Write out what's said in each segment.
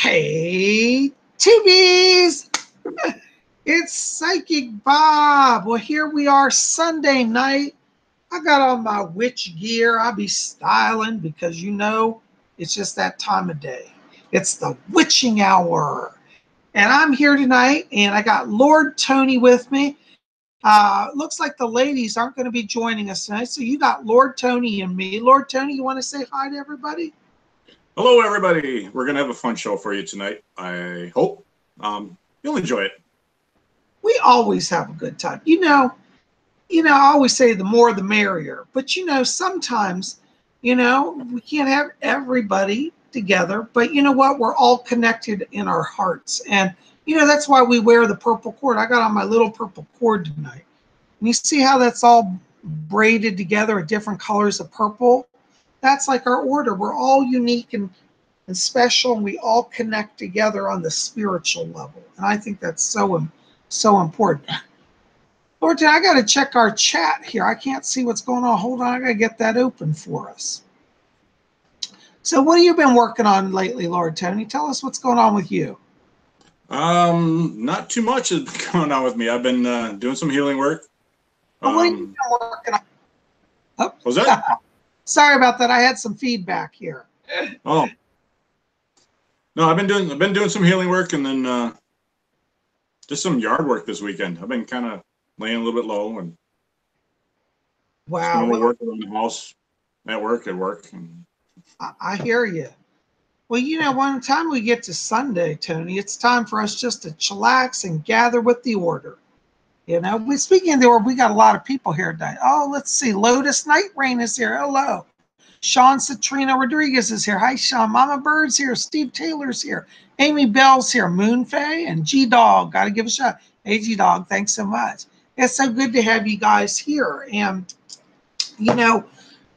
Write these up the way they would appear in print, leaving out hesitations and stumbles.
Hey, Tubies! It's Psychic Bob. Well, here we are Sunday night. I got on my witch gear. I'll be styling because it's just that time of day. It's the witching hour. And I'm here tonight and I got Lord Tony with me. Looks like the ladies aren't going to be joining us tonight. So you got Lord Tony and me. Lord Tony, you want to say hi to everybody? Hello, everybody. We're going to have a fun show for you tonight. I hope you'll enjoy it. We always have a good time. I always say the more the merrier. But, sometimes, we can't have everybody together. But you know what? We're all connected in our hearts. And, that's why we wear the purple cord. I got on my little purple cord tonight. And you see how that's all braided together with different colors of purple? That's like our order. We're all unique and special, and we all connect together on the spiritual level. And I think that's so important. Lord, I got to check our chat here. I can't see what's going on. Hold on, I got to get that open for us. So what have you been working on lately, Lord Tony? Tell us what's going on with you. Not too much is going on with me. I've been doing some healing work. What have you been working on? Oh, was that? Sorry about that. I had some feedback here. Oh. No, I've been doing some healing work and then just some yard work this weekend. I've been kind of laying a little bit low and wow, work around the house, at work. And I hear you. Well, one time we get to Sunday, Tony, it's time for us just to chillax and gather with the order. Speaking of the order, we got a lot of people here tonight. Oh, let's see. Lotus Night Rain is here. Hello. Sean Citrino Rodriguez is here. Hi, Sean. Mama Bird's here. Steve Taylor's here. Amy Bell's here. Moon Faye and G Dog. Got to give a shout. Hey, G Dog, thanks so much. It's so good to have you guys here. And,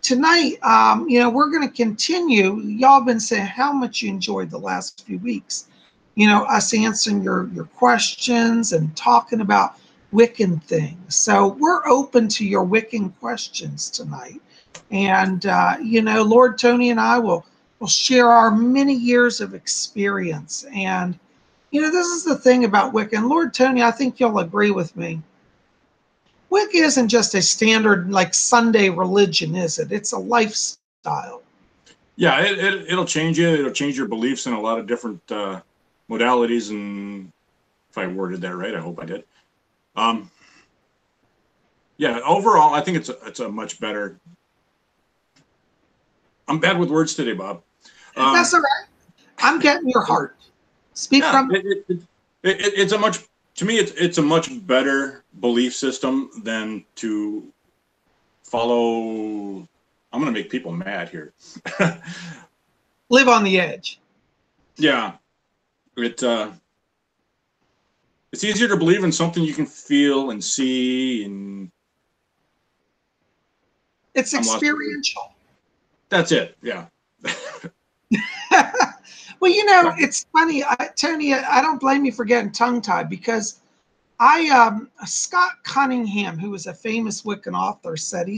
tonight, we're going to continue. Y'all been saying how much you enjoyed the last few weeks. Us answering your questions and talking about Wiccan things. So we're open to your Wiccan questions tonight. And, Lord Tony and I will share our many years of experience. And, this is the thing about Wicca. And Lord Tony, I think you'll agree with me. Wicca isn't just a standard like Sunday religion, is it? It's a lifestyle. Yeah, it'll change you. It'll change your beliefs in a lot of different modalities. And if I worded that right, I hope I did. Yeah, overall, I think it's a much better. I'm bad with words today, Bob. That's all right. I'm getting your heart. Speak from. It's a much. To me, it's a much better belief system than to follow. I'm going to make people mad here. Live on the edge. Yeah, it's easier to believe in something you can feel and see, and it's experiential. That's it. Yeah. Well, it's funny, Tony. I don't blame you for getting tongue-tied because Scott Cunningham, who was a famous Wiccan author, said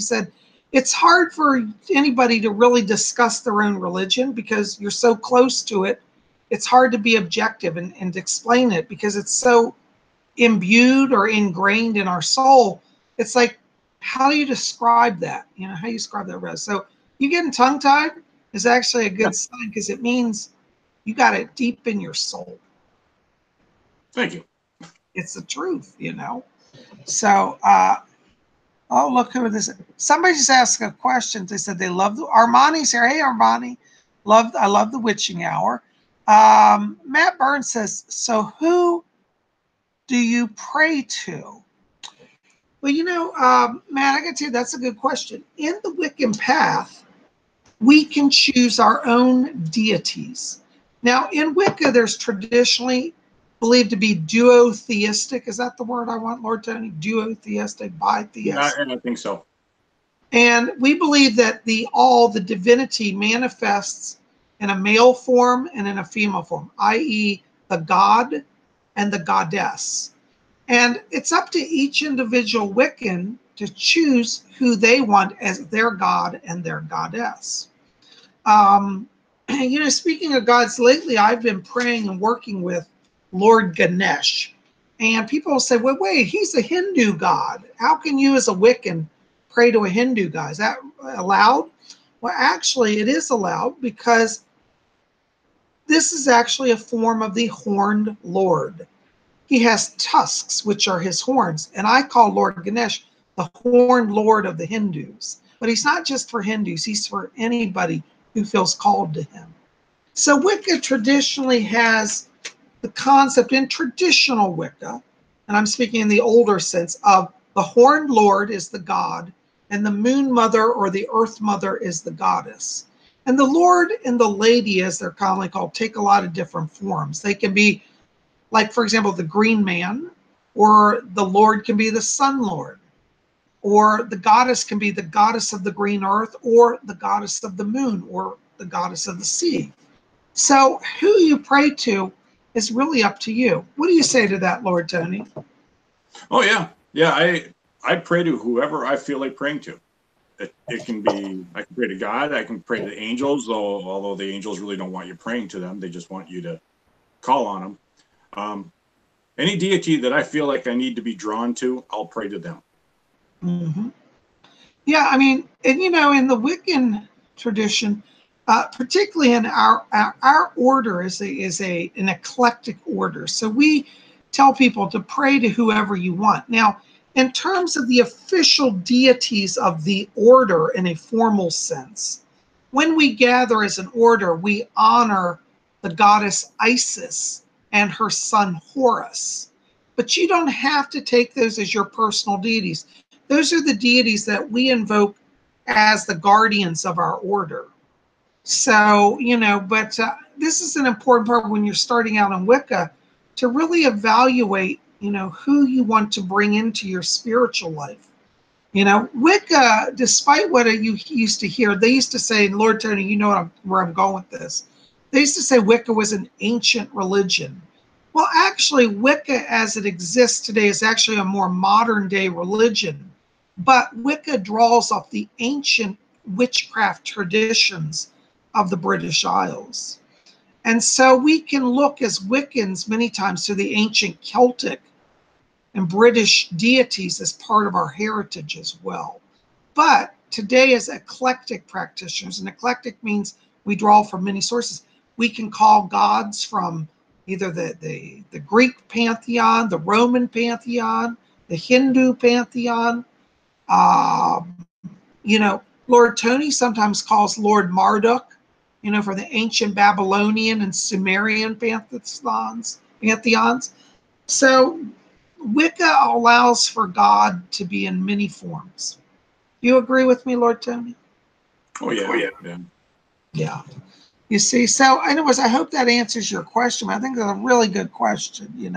it's hard for anybody to really discuss their own religion because you're so close to it. It's hard to be objective and explain it because it's so imbued or ingrained in our soul. It's like, how do you describe that? How do you describe that? So you getting tongue-tied is actually a good sign because it means you got it deep in your soul. Thank you. It's the truth, So, oh, look who this is. Somebody just asked a question. They said they love Armani's here. Hey, Armani. I love the witching hour. Matt Burns says, so who do you pray to? Well, Matt, I got to tell you, that's a good question. In the Wiccan path, we can choose our own deities. Now, in Wicca, there's traditionally believed to be duotheistic. Is that the word I want, Lord Tony? Duotheistic, bitheistic? Yeah, I think so. And we believe that the divinity manifests in a male form and in a female form, i.e. the god and the goddess. And it's up to each individual Wiccan to choose who they want as their god and their goddess. speaking of gods, lately I've been praying and working with Lord Ganesh. And people will say, well, wait, he's a Hindu god. How can you as a Wiccan pray to a Hindu god? Is that allowed? Well, actually, it is allowed because this is actually a form of the horned Lord. He has tusks, which are his horns. And I call Lord Ganesh the horned Lord of the Hindus. But he's not just for Hindus, he's for anybody who feels called to him. So Wicca traditionally has the concept in traditional Wicca, and I'm speaking in the older sense, of the horned Lord is the god, and the moon mother or the earth mother is the goddess. And the Lord and the lady, as they're commonly called, take a lot of different forms. They can be, like, for example, the green man, or the Lord can be the sun lord, or the goddess can be the goddess of the green earth, or the goddess of the moon, or the goddess of the sea. So who you pray to is really up to you. What do you say to that, Lord Tony? Oh yeah, yeah. I pray to whoever I feel like praying to. It can be, I can pray to God. I can pray to the angels, although the angels really don't want you praying to them. They just want you to call on them. Any deity that I feel like I need to be drawn to, I'll pray to them. Mm-hmm. Yeah, I mean, and in the Wiccan tradition, particularly in our order is an eclectic order. So we tell people to pray to whoever you want. Now, in terms of the official deities of the order in a formal sense, when we gather as an order, we honor the goddess Isis and her son Horus. But you don't have to take those as your personal deities. Those are the deities that we invoke as the guardians of our order. So, but this is an important part when you're starting out in Wicca to really evaluate, who you want to bring into your spiritual life. Wicca, despite what you used to hear, they used to say, Lord Tony, you know where I'm going with this. They used to say Wicca was an ancient religion. Well, actually, Wicca as it exists today is actually a more modern day religion. But Wicca draws off the ancient witchcraft traditions of the British Isles. And so we can look as Wiccans many times to the ancient Celtic and British deities as part of our heritage as well. But today, as eclectic practitioners, and eclectic means we draw from many sources, we can call gods from either the Greek pantheon, the Roman pantheon, the Hindu pantheon. Lord Tony sometimes calls Lord Marduk, for the ancient Babylonian and Sumerian pantheons. So Wicca allows for God to be in many forms. You agree with me, Lord Tony? Oh yeah, yeah. Yeah. You see, so anyways, I hope that answers your question. I think that's a really good question,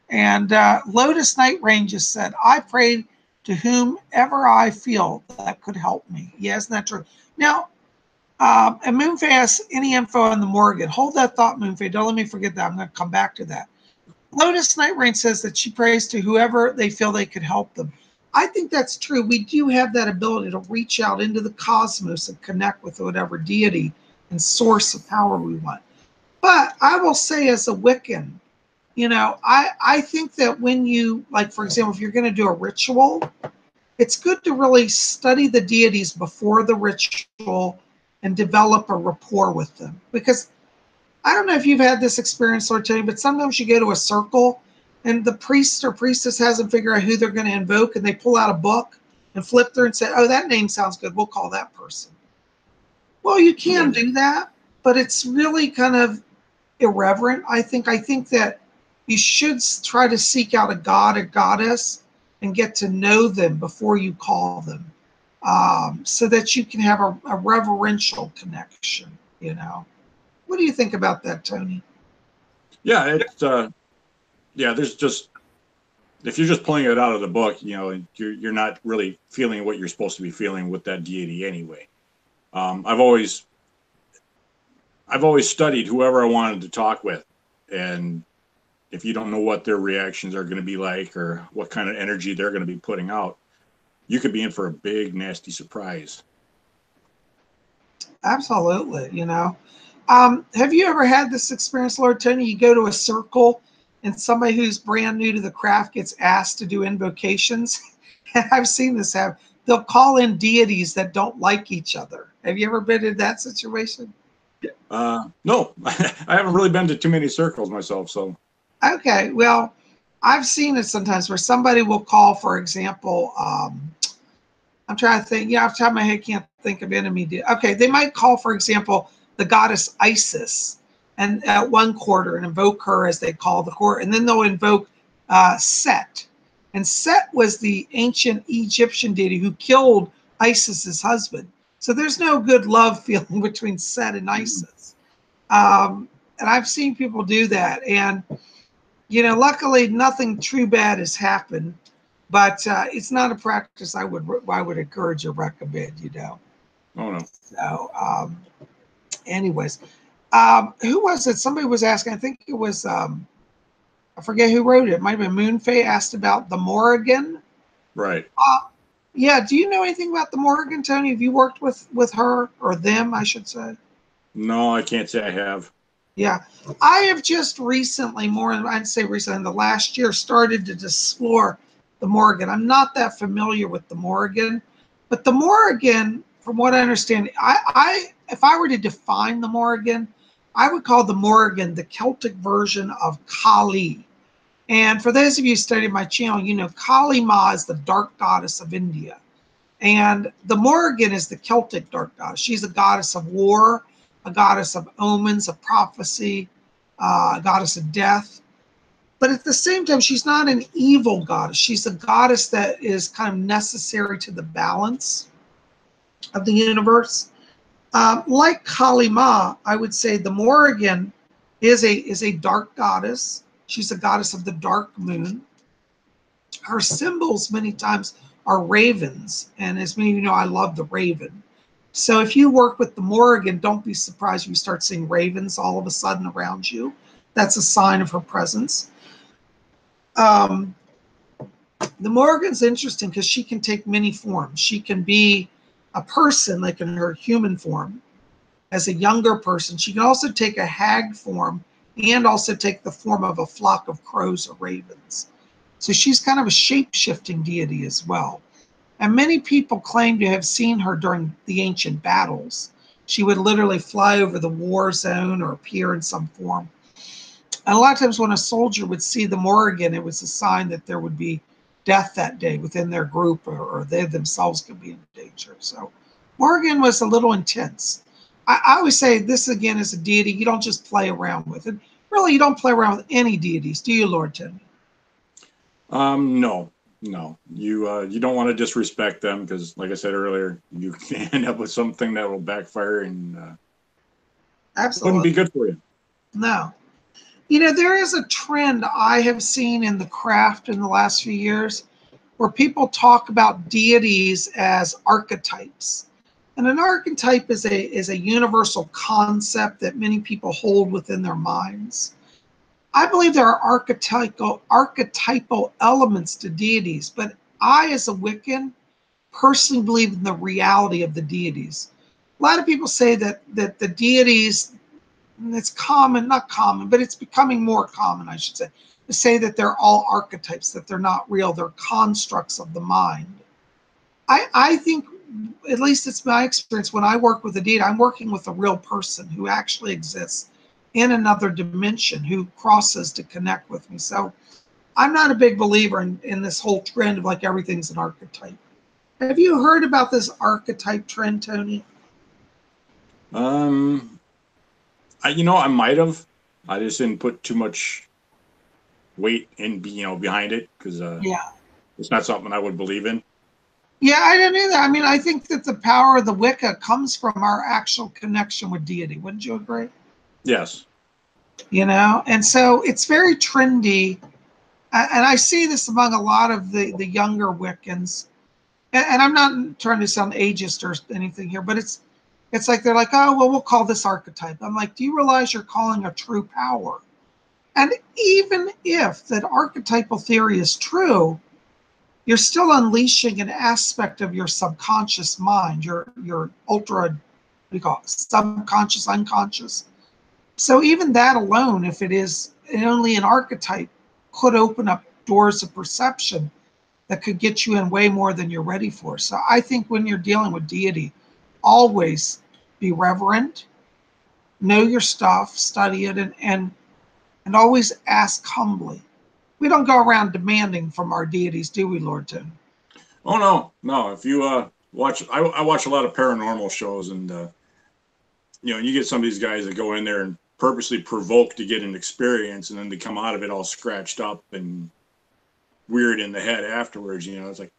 And Lotus Night Rain just said, I pray to whomever I feel that could help me. Yeah, isn't that true? Now, and Moonfae asks any info on the Morrigan. Hold that thought, Moonfae. Don't let me forget that. I'm going to come back to that. Lotus Night Rain says that she prays to whoever they feel they could help them. I think that's true. We do have that ability to reach out into the cosmos and connect with whatever deity and source of power we want. But I will say, as a Wiccan, I think that when you, like, for example, if you're going to do a ritual, it's good to really study the deities before the ritual and develop a rapport with them. Because I don't know if you've had this experience, Lord Tony, but sometimes you go to a circle and the priest or priestess hasn't figured out who they're going to invoke, and they pull out a book and flip through and say, oh, that name sounds good. We'll call that person. Well, you can do that, but it's really kind of irreverent. I think that you should try to seek out a god or goddess and get to know them before you call them, so that you can have a reverential connection. What do you think about that, Tony? Yeah, it's there's just, if you're just pulling it out of the book, you're not really feeling what you're supposed to be feeling with that deity anyway. I've always studied whoever I wanted to talk with, and if you don't know what their reactions are going to be like or what kind of energy they're going to be putting out, you could be in for a big, nasty surprise. Absolutely. Have you ever had this experience, Lord Tony? You go to a circle and somebody who's brand new to the craft gets asked to do invocations. And I've seen this happen. They'll call in deities that don't like each other. Have you ever been in that situation? No, I haven't really been to too many circles myself. So, okay, well, I've seen it sometimes where somebody will call, for example, I'm trying to think. Yeah, off the top of my head, can't think of enemy. Okay, they might call, for example, the goddess Isis, and at one quarter and invoke her as they call the quarter, and then they'll invoke Set. And Set was the ancient Egyptian deity who killed Isis's husband. So there's no good love feeling between Set and Isis. And I've seen people do that, and luckily nothing too bad has happened. But it's not a practice I would encourage or recommend. Oh no. So, anyways, who was it? Somebody was asking. I think it was. I forget who wrote it. It might have been Moonfae asked about the Morrigan. Right. Yeah. Do you know anything about the Morrigan, Tony? Have you worked with her or them? I should say. No, I can't say I have. Yeah, I have just recently, I'd say recently, in the last year, started to explore the Morrigan. I'm not that familiar with the Morrigan, but the Morrigan, from what I understand, if I were to define the Morrigan, I would call the Morrigan the Celtic version of Kali. And for those of you who study my channel, Kali Ma is the dark goddess of India. And the Morrigan is the Celtic dark goddess. She's a goddess of war, a goddess of omens, of prophecy, a goddess of death. But at the same time, she's not an evil goddess. She's a goddess that is kind of necessary to the balance of the universe. Like Kali Ma, I would say the Morrigan is a dark goddess. She's a goddess of the dark moon. Her symbols many times are ravens, and as many of you know, I love the raven. So if you work with the Morrigan, don't be surprised if you start seeing ravens all of a sudden around you. That's a sign of her presence. The Morrigan's interesting because she can take many forms. She can be a person, like in her human form, as a younger person. She can also take a hag form and also take the form of a flock of crows or ravens. So she's kind of a shape-shifting deity as well. And many people claim to have seen her during the ancient battles. She would literally fly over the war zone or appear in some form. And a lot of times when a soldier would see the Morrigan, it was a sign that there would be death that day within their group, or they themselves could be in danger. So Morrigan was a little intense. I always say this again is a deity you don't just play around with. And really, you don't play around with any deities, do you, Lord Tim? No. You don't want to disrespect them because, like I said earlier, you can end up with something that will backfire and Absolutely wouldn't be good for you. No. There is a trend I have seen in the craft in the last few years where people talk about deities as archetypes. And an archetype is a universal concept that many people hold within their minds. I believe there are archetypal elements to deities, but I, as a Wiccan, personally believe in the reality of the deities. A lot of people say that the deities, it's common, not common, but it's becoming more common, I should say, to say that they're all archetypes, that they're not real, they're constructs of the mind. I think, at least it's my experience, when I work with a deity, I'm working with a real person who actually exists in another dimension, who crosses to connect with me. So I'm not a big believer in this whole trend of like everything's an archetype. Have you heard about this archetype trend, Tony? I might have. I just didn't put too much weight in, behind it because it's not something I would believe in. Yeah, I didn't either. I mean, I think that the power of the Wicca comes from our actual connection with deity. Wouldn't you agree? Yes. And so it's very trendy. And I see this among a lot of the younger Wiccans. And I'm not trying to sound ageist or anything here, but it's like they're like, oh, well, we'll call this archetype. I'm like, do you realize you're calling a true power? And even if that archetypal theory is true, you're still unleashing an aspect of your subconscious mind, your ultra, what do you call it, subconscious, unconscious. So even that alone, if it is only an archetype, could open up doors of perception that could get you in way more than you're ready for. So I think when you're dealing with deity, always be reverent, know your stuff, study it, and always ask humbly. We don't go around demanding from our deities, do we, Lord Tim? Oh no. If you watch, I watch a lot of paranormal shows, and you get some of these guys that go in there and purposely provoke to get an experience, and then they come out of it all scratched up and weird in the head afterwards. It's like,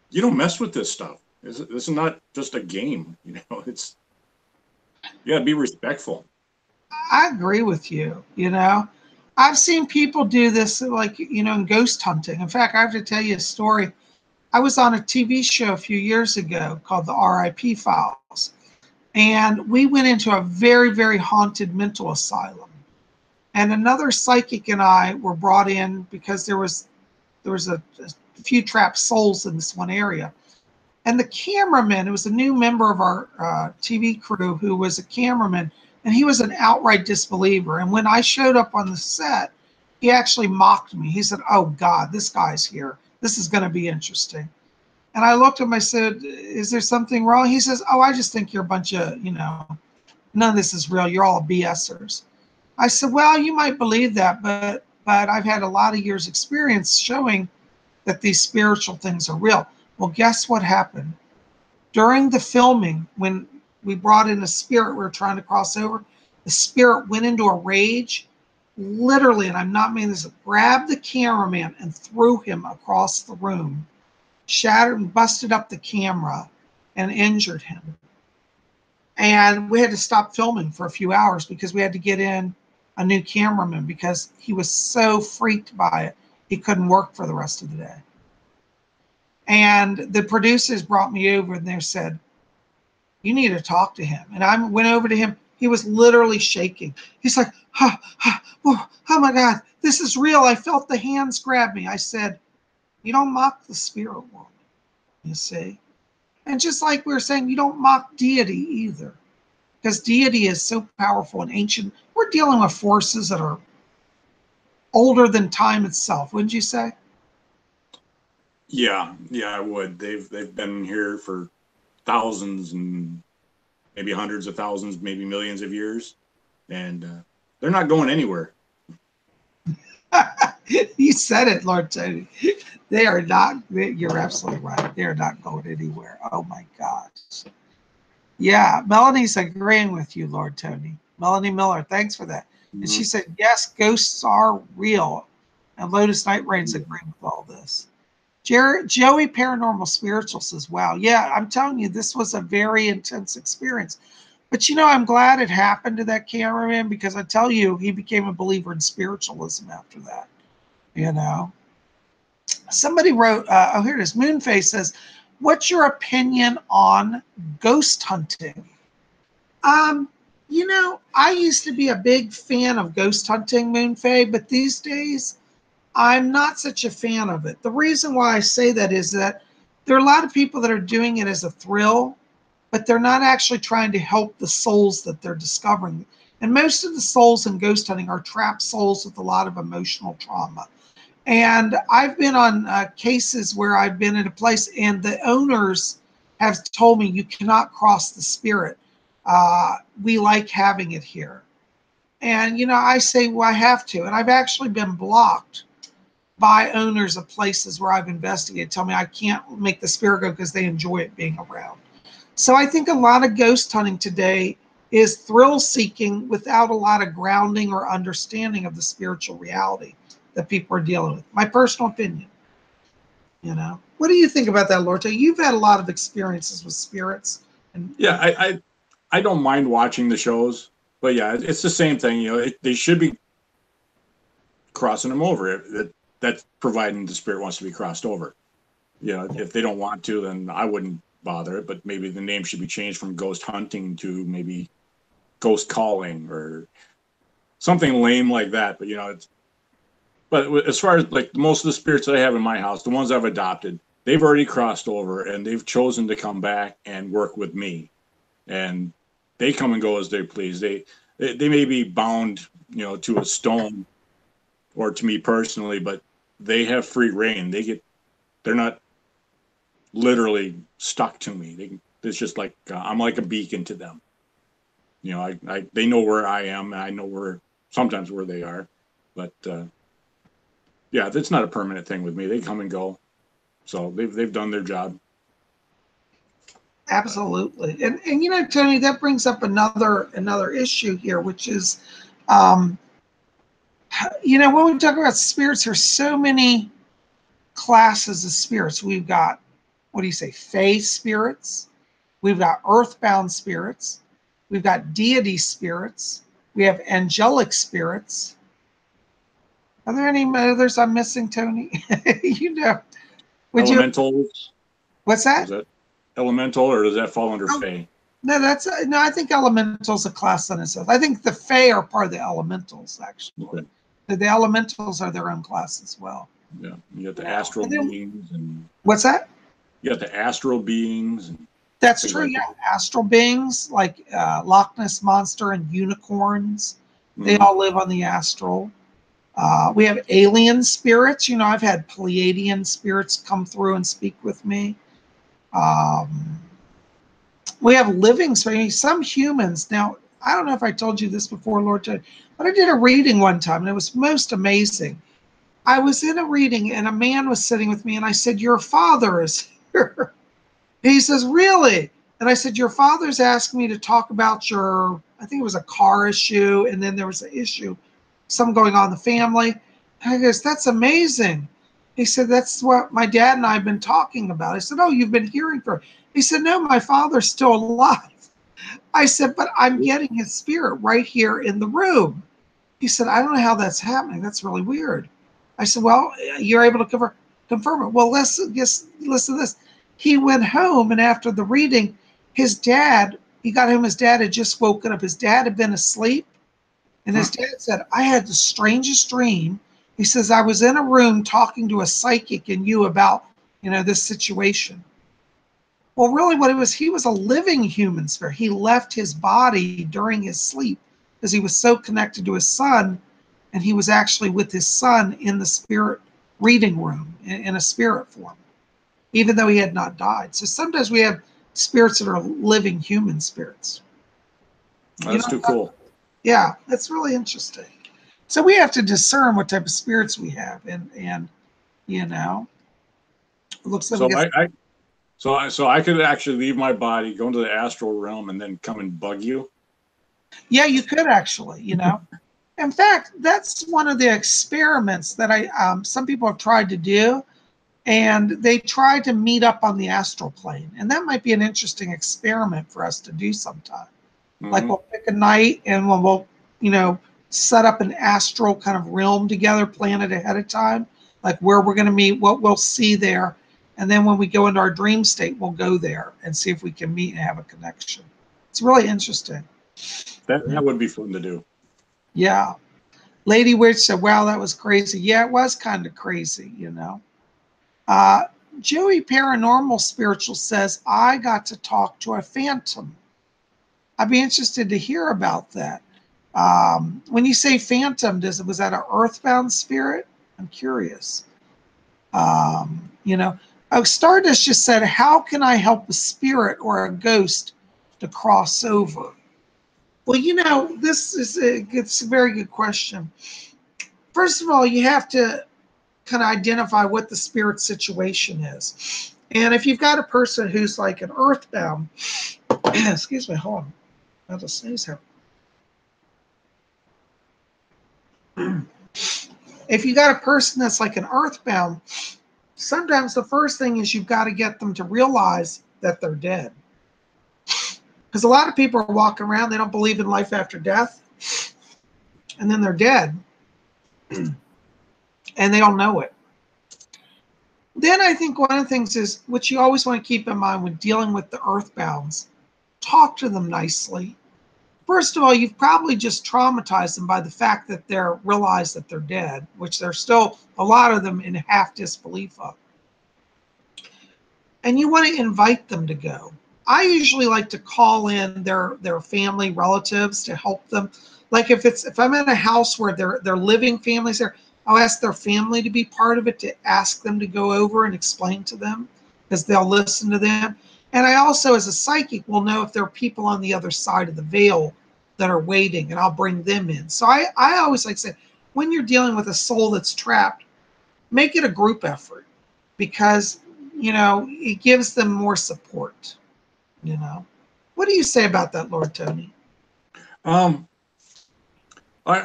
you don't mess with this stuff. This is not just a game. It's, you gotta be respectful. I agree with you. I've seen people do this, like, in ghost hunting. In fact, I have to tell you a story. I was on a TV show a few years ago called the RIP Files, and we went into a very, very haunted mental asylum. And another psychic and I were brought in because there was a few trapped souls in this one area. And the cameraman, it was a new member of our TV crew who was a cameraman, and he was an outright disbeliever. And when I showed up on the set, he actually mocked me. He said, "Oh God, this guy's here. This is going to be interesting." And I looked at him, I said, "Is there something wrong?" He says, "Oh, I just think you're a bunch of, none of this is real. You're all BSers." I said, "Well, you might believe that, but I've had a lot of years experience showing that these spiritual things are real." Well, guess what happened? During the filming, when we brought in a spirit we were trying to cross over, the spirit went into a rage, literally, and I'm not making this up, grabbed the cameraman and threw him across the room, shattered and busted up the camera and injured him. And we had to stop filming for a few hours because we had to get in a new cameraman because he was so freaked by it, he couldn't work for the rest of the day. And the producers brought me over and they said, "You need to talk to him." And I went over to him. He was literally shaking. He's like, oh my God, this is real. I felt the hands grab me. I said, "You don't mock the spirit world, you see." And just like we were saying, you don't mock deity either, because deity is so powerful and ancient. We're dealing with forces that are older than time itself, wouldn't you say? Yeah, I would. They've been here for thousands and maybe hundreds of thousands, maybe millions of years, and they're not going anywhere. You said it, Lord Tony. They are not. You're absolutely right. They are not going anywhere. Oh my gosh. Yeah, Melanie's agreeing with you, Lord Tony. Melanie Miller, thanks for that. And she said, yes, ghosts are real. And Lotus Night Rain's agreeing with all this. Joey Paranormal Spiritual says, wow, yeah, I'm telling you, this was a very intense experience. But I'm glad it happened to that cameraman, because I tell you, he became a believer in spiritualism after that. Somebody wrote, oh, here it is. Moonface says, what's your opinion on ghost hunting? I used to be a big fan of ghost hunting, Moonface, but these days I'm not such a fan of it. The reason why I say that is that there are a lot of people that are doing it as a thrill, but they're not actually trying to help the souls that they're discovering. And most of the souls in ghost hunting are trapped souls with a lot of emotional trauma. And I've been on cases where I've been in a place and the owners have told me, you cannot cross the spirit. We like having it here. And, I say, well, I have to. And I've actually been blocked by owners of places where I've investigated, tell me I can't make the spirit go because they enjoy it being around. So I think a lot of ghost hunting today is thrill seeking without a lot of grounding or understanding of the spiritual reality that people are dealing with. My personal opinion. What do you think about that, Lorta? You've had a lot of experiences with spirits. Yeah, I don't mind watching the shows, but yeah, it's the same thing. They should be crossing them over. That's providing the spirit wants to be crossed over. If they don't want to, then I wouldn't bother it. But maybe the name should be changed from ghost hunting to maybe ghost calling or something lame like that. But but as far as like most of the spirits that I have in my house, the ones I've adopted, they've already crossed over and they've chosen to come back and work with me. And they come and go as they please. They they may be bound, to a stone or to me personally, but they have free reign. They're not literally stuck to me. It's just like I'm like a beacon to them. They know where I am, and I know sometimes where they are, but yeah, it's not a permanent thing with me. They come and go, so they've done their job. Absolutely. And Tony, that brings up another issue here, which is, when we talk about spirits, there's so many classes of spirits. We've got, what do you say, fae spirits. We've got earthbound spirits. We've got deity spirits. We have angelic spirits. Are there any others I'm missing, Tony? Elementals. What's that? Is that elemental, or does that fall under fae? No, I think elementals a class on itself. I think the fae are part of the elementals, actually. Okay. The elementals are their own class as well. Yeah, you got the astral beings and what's that? You got the astral beings. And that's true. Like astral beings like Loch Ness monster and unicorns. They all live on the astral. We have alien spirits. I've had Pleiadian spirits come through and speak with me. We have living spirits. Some humans. Now, I don't know if I told you this before, Lord, but I did a reading one time, and it was most amazing. I was in a reading, and a man was sitting with me, and I said, "Your father is here." He says, "Really?" And I said, "Your father's asked me to talk about I think it was a car issue, and then there was an issue, something going on in the family." And I goes, "That's amazing." He said, "That's what my dad and I have been talking about." I said, "Oh, you've been hearing from?" He said, "No, my father's still alive." I said, "But I'm getting his spirit right here in the room." He said, "I don't know how that's happening. That's really weird." I said, "Well, you're able to confirm it." Well, listen to this. He went home, and after the reading, he got home, his dad had just woken up. His dad had been asleep, and his dad said, "I had the strangest dream." He says, "I was in a room talking to a psychic and you about, this situation." Well, really what it was, he was a living human spirit. He left his body during his sleep because he was so connected to his son, and he was actually with his son in the spirit reading room in a spirit form, even though he had not died. So sometimes we have spirits that are living human spirits. That's too cool. Yeah, that's really interesting. So we have to discern what type of spirits we have, and it looks like so I could actually leave my body, go into the astral realm, and then come and bug you. Yeah, you could actually. In fact, that's one of the experiments that some people have tried to do, and they tried to meet up on the astral plane, and that might be an interesting experiment for us to do sometime. Like we'll pick a night, and we'll set up an astral kind of realm together, plan it ahead of time, like where we're going to meet, what we'll see there. And then when we go into our dream state, we'll go there and see if we can meet and have a connection. It's really interesting. That would be fun to do. Yeah. Lady Witch said, "Wow, that was crazy." Yeah, it was kind of crazy, Joey Paranormal Spiritual says, "I got to talk to a phantom." I'd be interested to hear about that. When you say phantom, was that an earthbound spirit? I'm curious. Stardust just said, "How can I help a spirit or a ghost to cross over?" Well, it's a very good question. First of all, you have to kind of identify what the spirit situation is. And if you've got a person who's like an earthbound, excuse me, hold on. I'll just sneeze here. If you got a person that's like an earthbound, sometimes the first thing is you've got to get them to realize that they're dead. Because a lot of people are walking around, they don't believe in life after death, and then they're dead, and they don't know it. Then I think one of the things is, which you always want to keep in mind when dealing with the earthbounds, talk to them nicely. First of all, you've probably just traumatized them by the fact that they're realized that they're dead, which there's still a lot of them in half disbelief of. And you want to invite them to go. I usually like to call in their family relatives to help them. Like if I'm in a house where they're living families there, I'll ask their family to be part of it, to ask them to go over and explain to them, because they'll listen to them. And I also, as a psychic, will know if there are people on the other side of the veil that are waiting, and I'll bring them in. So I always like to say, when you're dealing with a soul that's trapped, make it a group effort, because, it gives them more support. What do you say about that, Lord Tony? I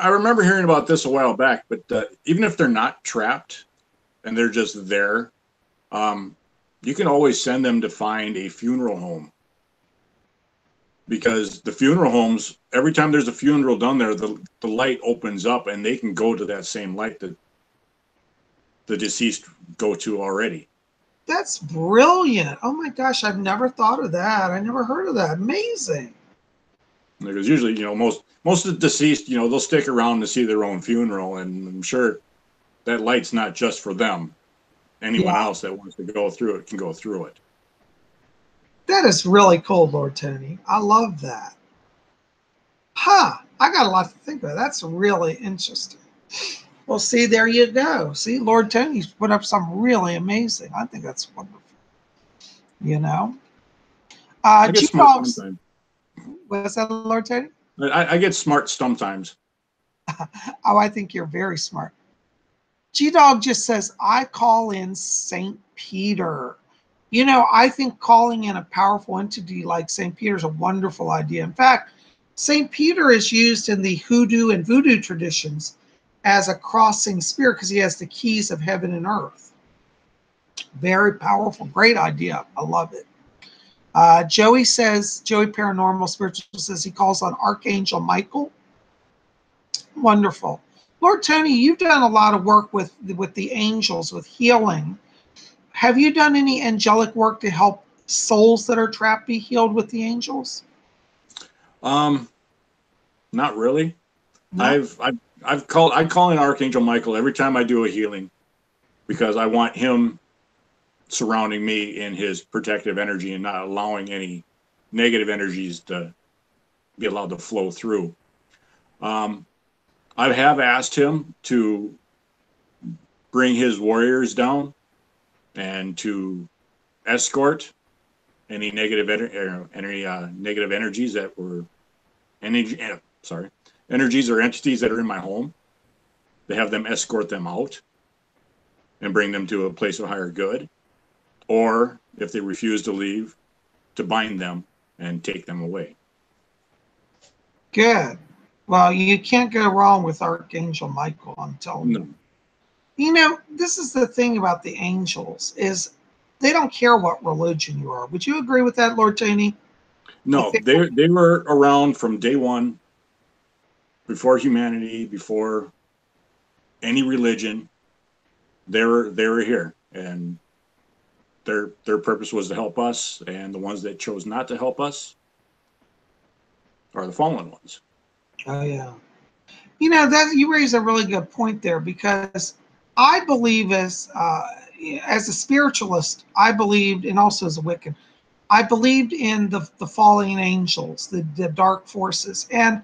remember hearing about this a while back, but even if they're not trapped and they're just there, you can always send them to find a funeral home, because the funeral homes, every time there's a funeral done there, the light opens up and they can go to that same light that the deceased go to already. That's brilliant. Oh my gosh, I've never thought of that. I never heard of that. Amazing. Because usually, most of the deceased, they'll stick around to see their own funeral, and I'm sure that light's not just for them. Anyone else that wants to go through it can go through it. That is really cool, Lord Tony. I love that. I got a lot to think about. That's really interesting. Well, see, there you go. See, Lord Tony's put up something really amazing. I think that's wonderful. I get smart sometimes. What's that, Lord Tony? I get smart sometimes. Oh, I think you're very smart. G-Dog just says, I call in St. Peter. I think calling in a powerful entity like St. Peter is a wonderful idea. In fact, St. Peter is used in the hoodoo and voodoo traditions as a crossing spirit, because he has the keys of heaven and earth. Very powerful. Great idea. I love it. Joey Paranormal Spiritual says he calls on Archangel Michael. Wonderful. Lord Tony, you've done a lot of work with the angels, with healing. Have you done any angelic work to help souls that are trapped be healed with the angels? Not really. No? I call in Archangel Michael every time I do a healing, because I want him surrounding me in his protective energy and not allowing any negative energies to be allowed to flow through. I have asked him to bring his warriors down and to escort any negative negative energies that were energies or entities that are in my home. To have them escort them out and bring them to a place of higher good, or if they refuse to leave, to bind them and take them away. Good. Well, you can't go wrong with Archangel Michael, I'm telling you. This is the thing about the angels, is they don't care what religion you are. Would you agree with that, Lord Tony? No, they were around from day one, before humanity, before any religion. They were here, and their purpose was to help us, and the ones that chose not to help us are the fallen ones. Oh yeah. That you raise a really good point there, because I believe as a spiritualist, I believed, and also as a Wiccan, I believed in the fallen angels, the dark forces. And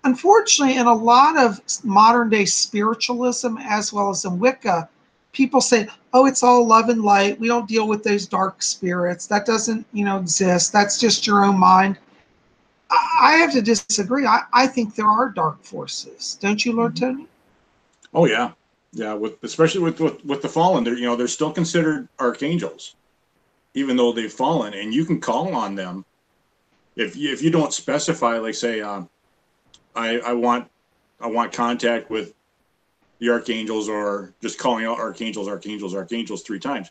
unfortunately, in a lot of modern day spiritualism, as well as in Wicca, people say, oh, it's all love and light. We don't deal with those dark spirits. That doesn't, exist. That's just your own mind. I have to disagree. I think there are dark forces. Don't you, Lord Tony? Oh yeah. Yeah, especially with the fallen, they're still considered archangels, even though they've fallen, and you can call on them if you don't specify, like say, I want contact with the archangels, or just calling out archangels 3 times.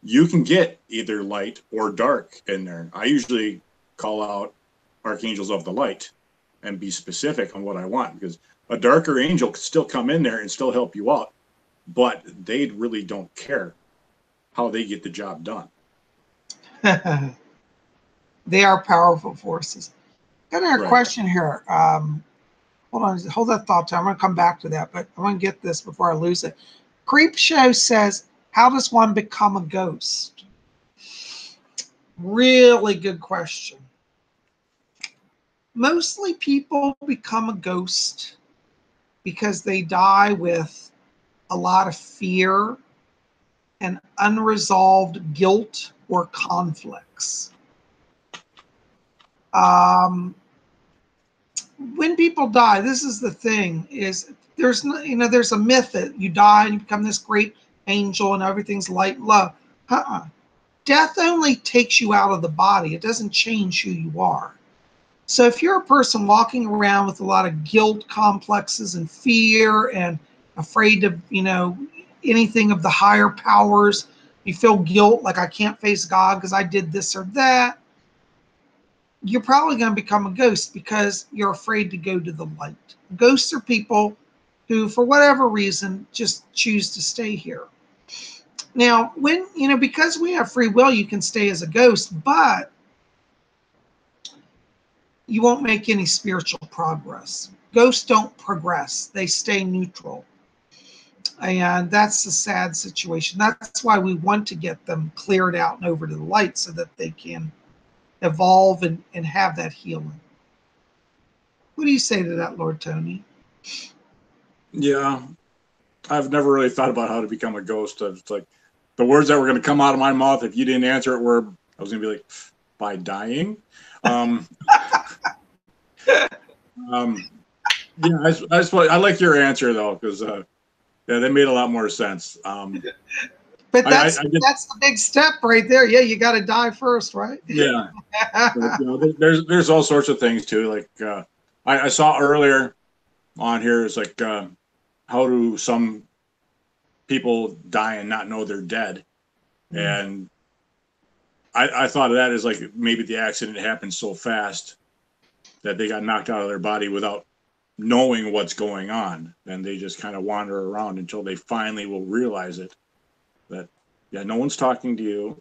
You can get either light or dark in there. I usually call out archangels of the light and be specific on what I want, because a darker angel could still come in there and still help you out, but they really don't care how they get the job done. They are powerful forces. Got another question here. Hold on, hold that thought. I'm going to come back to that, but I want to get this before I lose it. Creep Show says, how does one become a ghost? Really good question. Mostly people become a ghost because they die with a lot of fear and unresolved guilt or conflicts. When people die, this is the thing: is there's no, there's a myth that you die and you become this great angel and everything's light and love. Death only takes you out of the body. It doesn't change who you are. So if you're a person walking around with a lot of guilt complexes and fear and afraid of, anything of the higher powers, you feel guilt, like I can't face God because I did this or that, you're probably going to become a ghost because you're afraid to go to the light. Ghosts are people who, for whatever reason, just choose to stay here. Now, because we have free will, you can stay as a ghost, but you won't make any spiritual progress. Ghosts don't progress. They stay neutral. And that's the sad situation. That's why we want to get them cleared out and over to the light so that they can evolve and have that healing. What do you say to that, Lord Tony? Yeah, I've never really thought about how to become a ghost. It's like the words that were going to come out of my mouth if you didn't answer it were, I was going to be like, by dying. Yeah, I like your answer though, because yeah, that made a lot more sense. But that's the big step right there. Yeah, you got to die first, right? Yeah. But, there's all sorts of things too. Like I saw earlier on here is like how do some people die and not know they're dead? And I thought of that as like maybe the accident happened so fast that they got knocked out of their body without knowing what's going on, and they just kind of wander around until they finally will realize it. That no one's talking to you.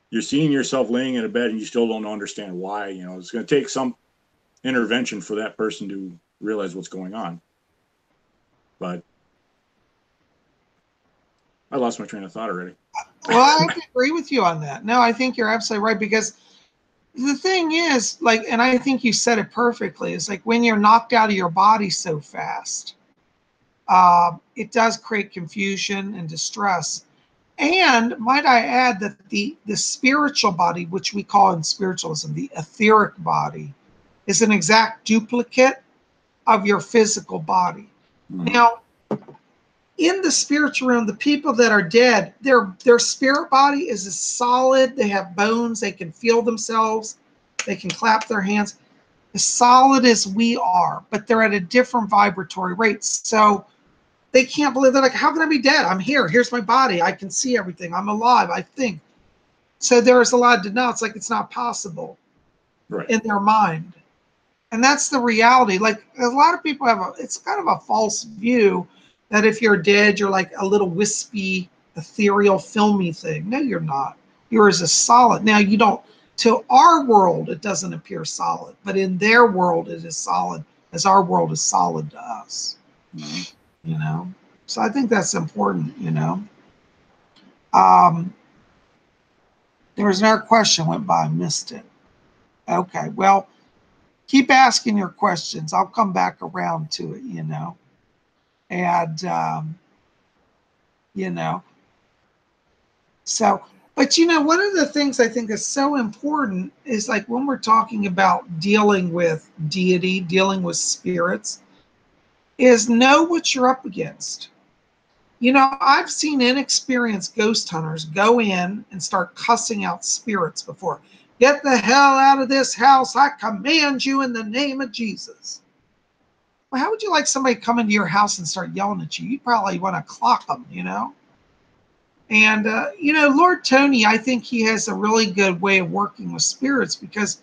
You're seeing yourself laying in a bed and you still don't understand why. It's going to take some intervention for that person to realize what's going on. But I lost my train of thought already. Well, I have to agree with you on that. No, I think you're absolutely right, because the thing is, and I think you said it perfectly, is like when you're knocked out of your body so fast, it does create confusion and distress. And might I add that the spiritual body, which we call in spiritualism the etheric body, is an exact duplicate of your physical body. Mm-hmm. Now, in the spiritual realm, the people that are dead, their spirit body is as solid. They have bones. They can feel themselves. They can clap their hands. As solid as we are, but they're at a different vibratory rate. So they can't believe, they're like, how can I be dead? I'm here. Here's my body. I can see everything. I'm alive, I think. So there's a lot of denial. It's like it's not possible in their mind. And that's the reality. Like a lot of people it's kind of a false view that if you're dead, you're like a little wispy, ethereal, filmy thing. No, you're not. You're as a solid. Now, you don't, to our world, it doesn't appear solid, but in their world, it is solid, as our world is solid to us. Mm-hmm. So I think that's important, There was another question went by, I missed it. Okay, well, keep asking your questions. I'll come back around to it, And, so, but one of the things I think is so important is like when we're talking about dealing with deity, dealing with spirits, is know what you're up against. I've seen inexperienced ghost hunters go in and start cussing out spirits before. Get the hell out of this house. I command you in the name of Jesus. Well, how would you like somebody come into your house and start yelling at you? You'd probably want to clock them, And, Lord Tony, I think he has a really good way of working with spirits because,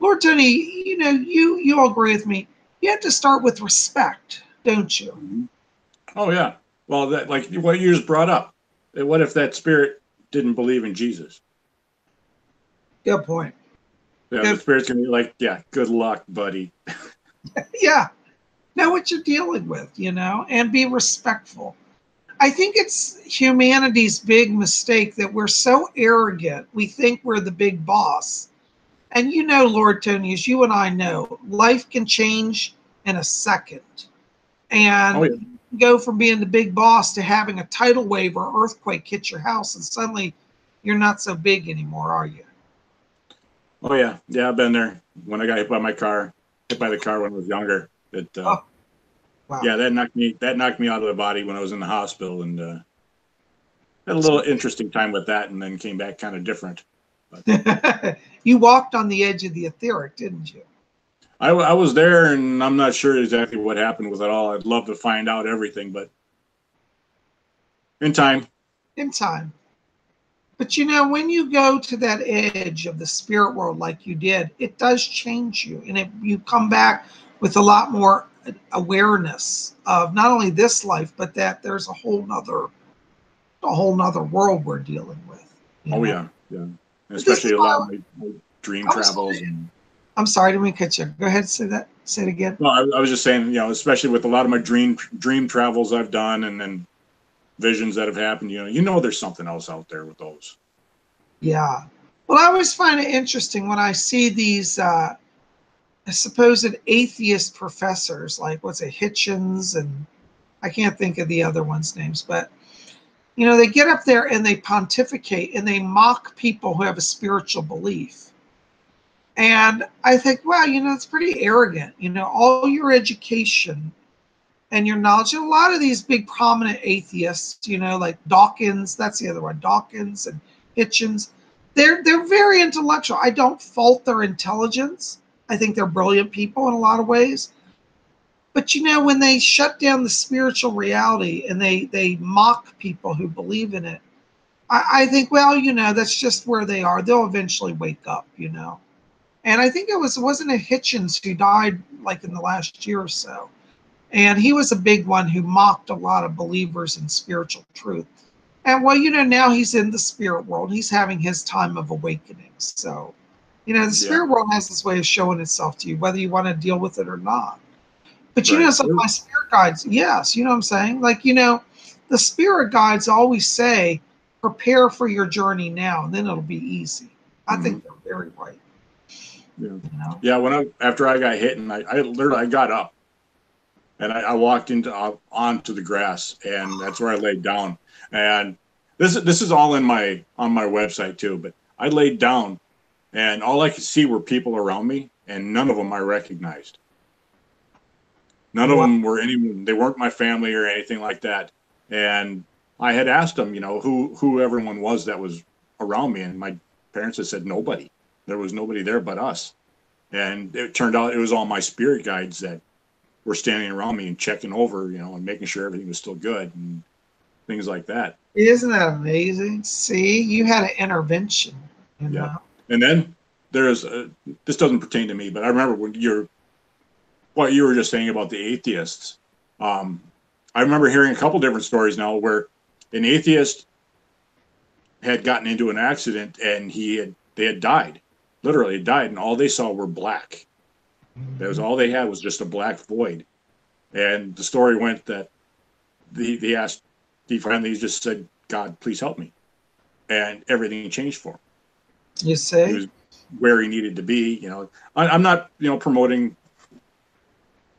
Lord Tony, you'll agree with me. You have to start with respect, don't you? Oh, yeah. Well, that like what you just brought up. What if that spirit didn't believe in Jesus? Good point. Yeah, the spirit's going to be like, yeah, good luck, buddy. Yeah. Know what you're dealing with, and be respectful. I think it's humanity's big mistake that we're so arrogant. We think we're the big boss. And you know, Lord Tony, as you and I know, life can change in a second. And Oh, yeah. you go from being the big boss to having a tidal wave or earthquake hit your house, and suddenly you're not so big anymore, are you? Oh, yeah. Yeah, I've been there. When I got hit by the car when I was younger. Oh, wow. Yeah, that knocked me out of the body when I was in the hospital, and had a little interesting time with that, and then came back kind of different. But You walked on the edge of the etheric, didn't you? I was there, and I'm not sure exactly what happened with it all. I'd love to find out everything, but in time. In time. But you know, when you go to that edge of the spirit world like you did, it does change you. And you come back with a lot more awareness of not only this life, but that there's a whole nother world we're dealing with. Oh, know? yeah. Yeah. But this is Especially a lot of why my dream I was travels. I'm sorry, didn't mean to cut you. Go ahead, say it again. No, I was just saying, especially with a lot of my dream travels I've done, and then visions that have happened, there's something else out there with those. Yeah. Well, I always find it interesting when I see these supposed atheist professors, like what's it, Hitchens, and I can't think of the other one's names, but they get up there and they pontificate and they mock people who have a spiritual belief. And I think, wow, it's pretty arrogant. All your education and your knowledge, and a lot of these big prominent atheists, like Dawkins, that's the other one, Dawkins and Hitchens, they're very intellectual. I don't fault their intelligence. I think they're brilliant people in a lot of ways. But when they shut down the spiritual reality and they mock people who believe in it, I think, well, that's just where they are. They'll eventually wake up, And I think wasn't it Hitchens who died like in the last year or so. And he was a big one who mocked a lot of believers in spiritual truth. And well, now he's in the spirit world. He's having his time of awakening. So, the spirit world has this way of showing itself to you, whether you want to deal with it or not. But Right. some of my spirit guides, yes, you know what I'm saying? Like, the spirit guides always say, prepare for your journey now, and then it'll be easy. I think they're very right. Yeah. Yeah. After I got hit, and I literally got up, and I walked onto the grass, and that's where I laid down. And this is all on my website too. But I laid down, and all I could see were people around me, and none of them I recognized. None of them were anyone. They weren't my family or anything like that. And I had asked them, who everyone was that was around me, and my parents had said nobody. There was nobody there but us. And it turned out it was all my spirit guides that were standing around me and checking over, and making sure everything was still good and things like that. Isn't that amazing? See, you had an intervention. Yeah. And then there's this doesn't pertain to me, but I remember what you were just saying about the atheists. I remember hearing a couple different stories now where an atheist had gotten into an accident and they had died, literally died, and all they saw were black. That was all they had, was just a black void. And the story went that he finally just said, "God, please help me," and everything changed for him. You say he was where he needed to be. I'm not promoting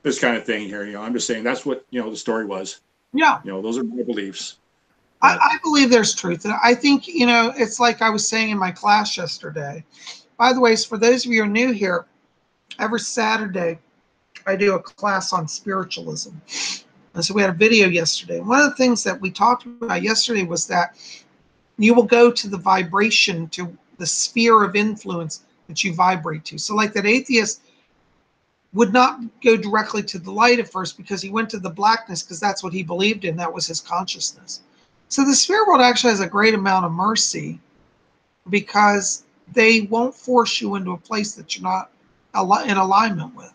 this kind of thing here. I'm just saying that's what the story was. Yeah. Those are my beliefs. I believe there's truth. And I think, it's like I was saying in my class yesterday. By the way, for those of you who are new here, every Saturday I do a class on spiritualism. And so we had a video yesterday. One of the things that we talked about yesterday was that you will go to the vibration, to the sphere of influence that you vibrate to. So like that atheist would not go directly to the light at first because he went to the blackness because that's what he believed in. That was his consciousness. So the spirit world actually has a great amount of mercy because they won't force you into a place that you're not in alignment with,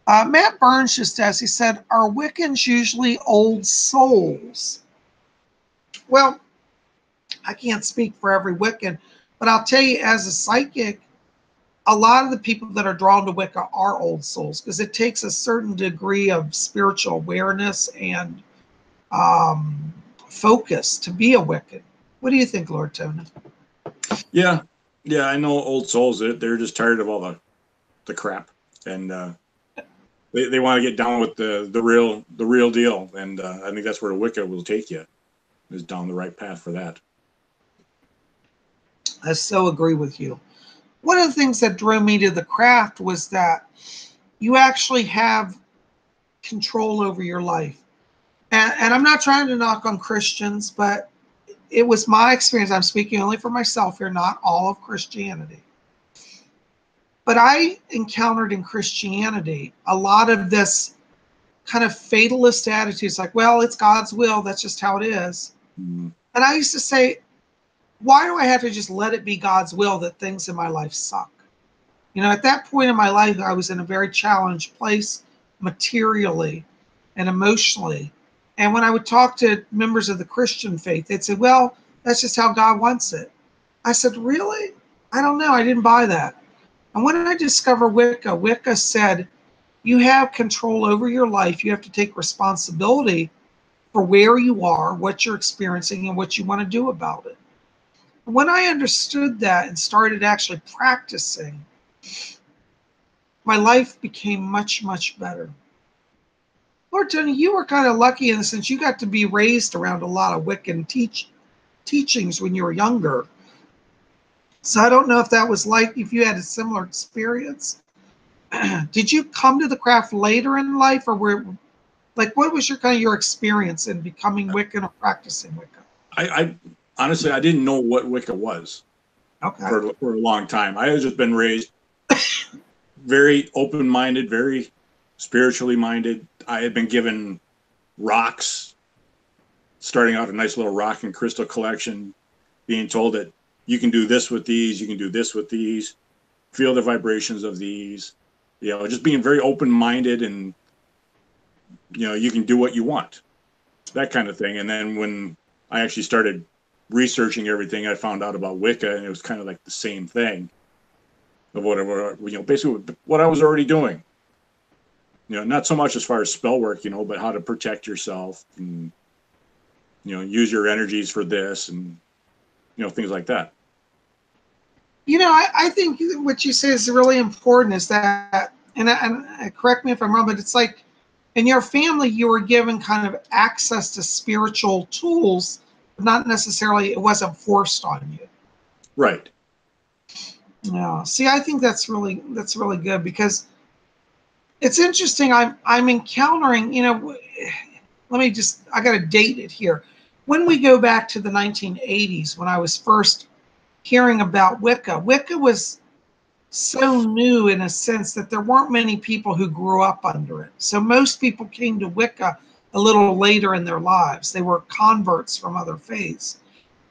Matt Burns just asked, he said, are Wiccans usually old souls? Well, I can't speak for every Wiccan, but I'll tell you as a psychic, a lot of the people that are drawn to Wicca are old souls, because it takes a certain degree of spiritual awareness and focus to be a Wiccan. What do you think, Lord Tony? Yeah, yeah, I know old souls. They're just tired of all the crap, and they want to get down with the real deal. And I think that's where Wicca will take you, is down the right path for that. I so agree with you. One of the things that drew me to the craft was that you actually have control over your life. And I'm not trying to knock on Christians, but it was my experience. I'm speaking only for myself here, not all of Christianity. But I encountered in Christianity a lot of this kind of fatalist attitudes, like, well, it's God's will. That's just how it is. Mm-hmm. And I used to say, why do I have to just let it be God's will that things in my life suck? You know, at that point in my life, I was in a very challenged place materially and emotionally. And when I would talk to members of the Christian faith, they'd say, well, that's just how God wants it. I said, really? I don't know. I didn't buy that. And when I discovered Wicca, Wicca said, you have control over your life. You have to take responsibility for where you are, what you're experiencing, and what you want to do about it. When I understood that and started actually practicing, my life became much, much better. Lord Tony, you were kind of lucky in the sense you got to be raised around a lot of Wiccan teachings when you were younger. So I don't know if that was like, if you had a similar experience. Did you come to the craft later in life, or like, what was your experience in becoming Wiccan or practicing Wicca? I honestly, I didn't know what Wicca was. Okay. For a long time. I had just been raised very open-minded, very spiritually minded. I had been given rocks, starting out a nice little rock and crystal collection, being told that you can do this with these, you can do this with these, feel the vibrations of these, you know, just being very open-minded, and, you know, you can do what you want, that kind of thing. And then when I actually started researching everything, I found out about Wicca, and it was kind of like the same thing of whatever, you know, basically what I was already doing. You know, not so much as far as spell work, you know, but how to protect yourself and, you know, use your energies for this, and, you know, things like that. You know, I think what you say is really important, is that, and correct me if I'm wrong, but it's like in your family, you were given kind of access to spiritual tools, not necessarily, it wasn't forced on you. Right. Yeah. See, I think that's really good, because it's interesting. I'm encountering, you know, I got to date it here. When we go back to the 1980s, when I was first hearing about Wicca, Wicca was so new in a sense that there weren't many people who grew up under it. So most people came to Wicca a little later in their lives. They were converts from other faiths.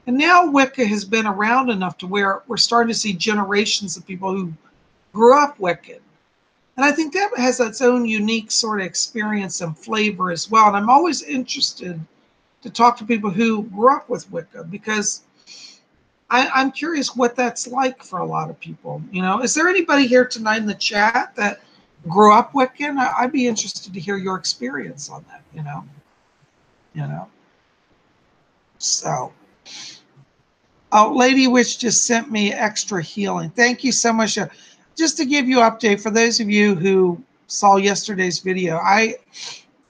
And now Wicca has been around enough to where we're starting to see generations of people who grew up Wiccan. And I think that has its own unique sort of experience and flavor as well. And I'm always interested to talk to people who grew up with Wicca, because I'm curious what that's like for a lot of people. You know, is there anybody here tonight in the chat that grew up Wiccan? I'd be interested to hear your experience on that, you know. So, oh, Lady Witch just sent me extra healing. Thank you so much. Just to give you an update, for those of you who saw yesterday's video, I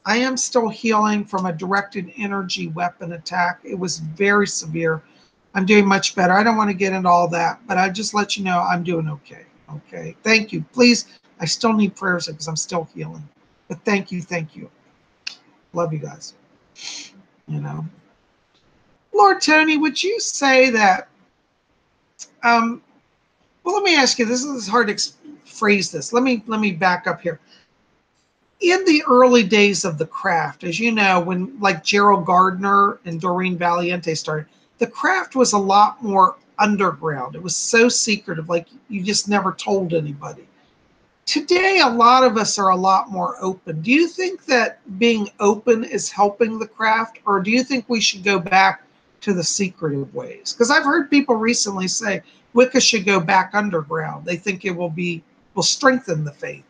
am still healing from a directed energy weapon attack. It was very severe. I'm doing much better. I don't want to get into all that, but I just let you know I'm doing okay. Okay. Thank you. Please, I still need prayers because I'm still healing. But thank you. Thank you. Love you guys. You know. Lord Tony, would you say that, well, let me ask you, this is hard to phrase this. Let me back up here. In the early days of the craft, as you know, when like Gerald Gardner and Doreen Valiente started, the craft was a lot more underground. It was so secretive, like you just never told anybody. Today, a lot of us are a lot more open. Do you think that being open is helping the craft, or do you think we should go back to the secretive ways? Because I've heard people recently say, Wicca should go back underground. They think it will strengthen the faith.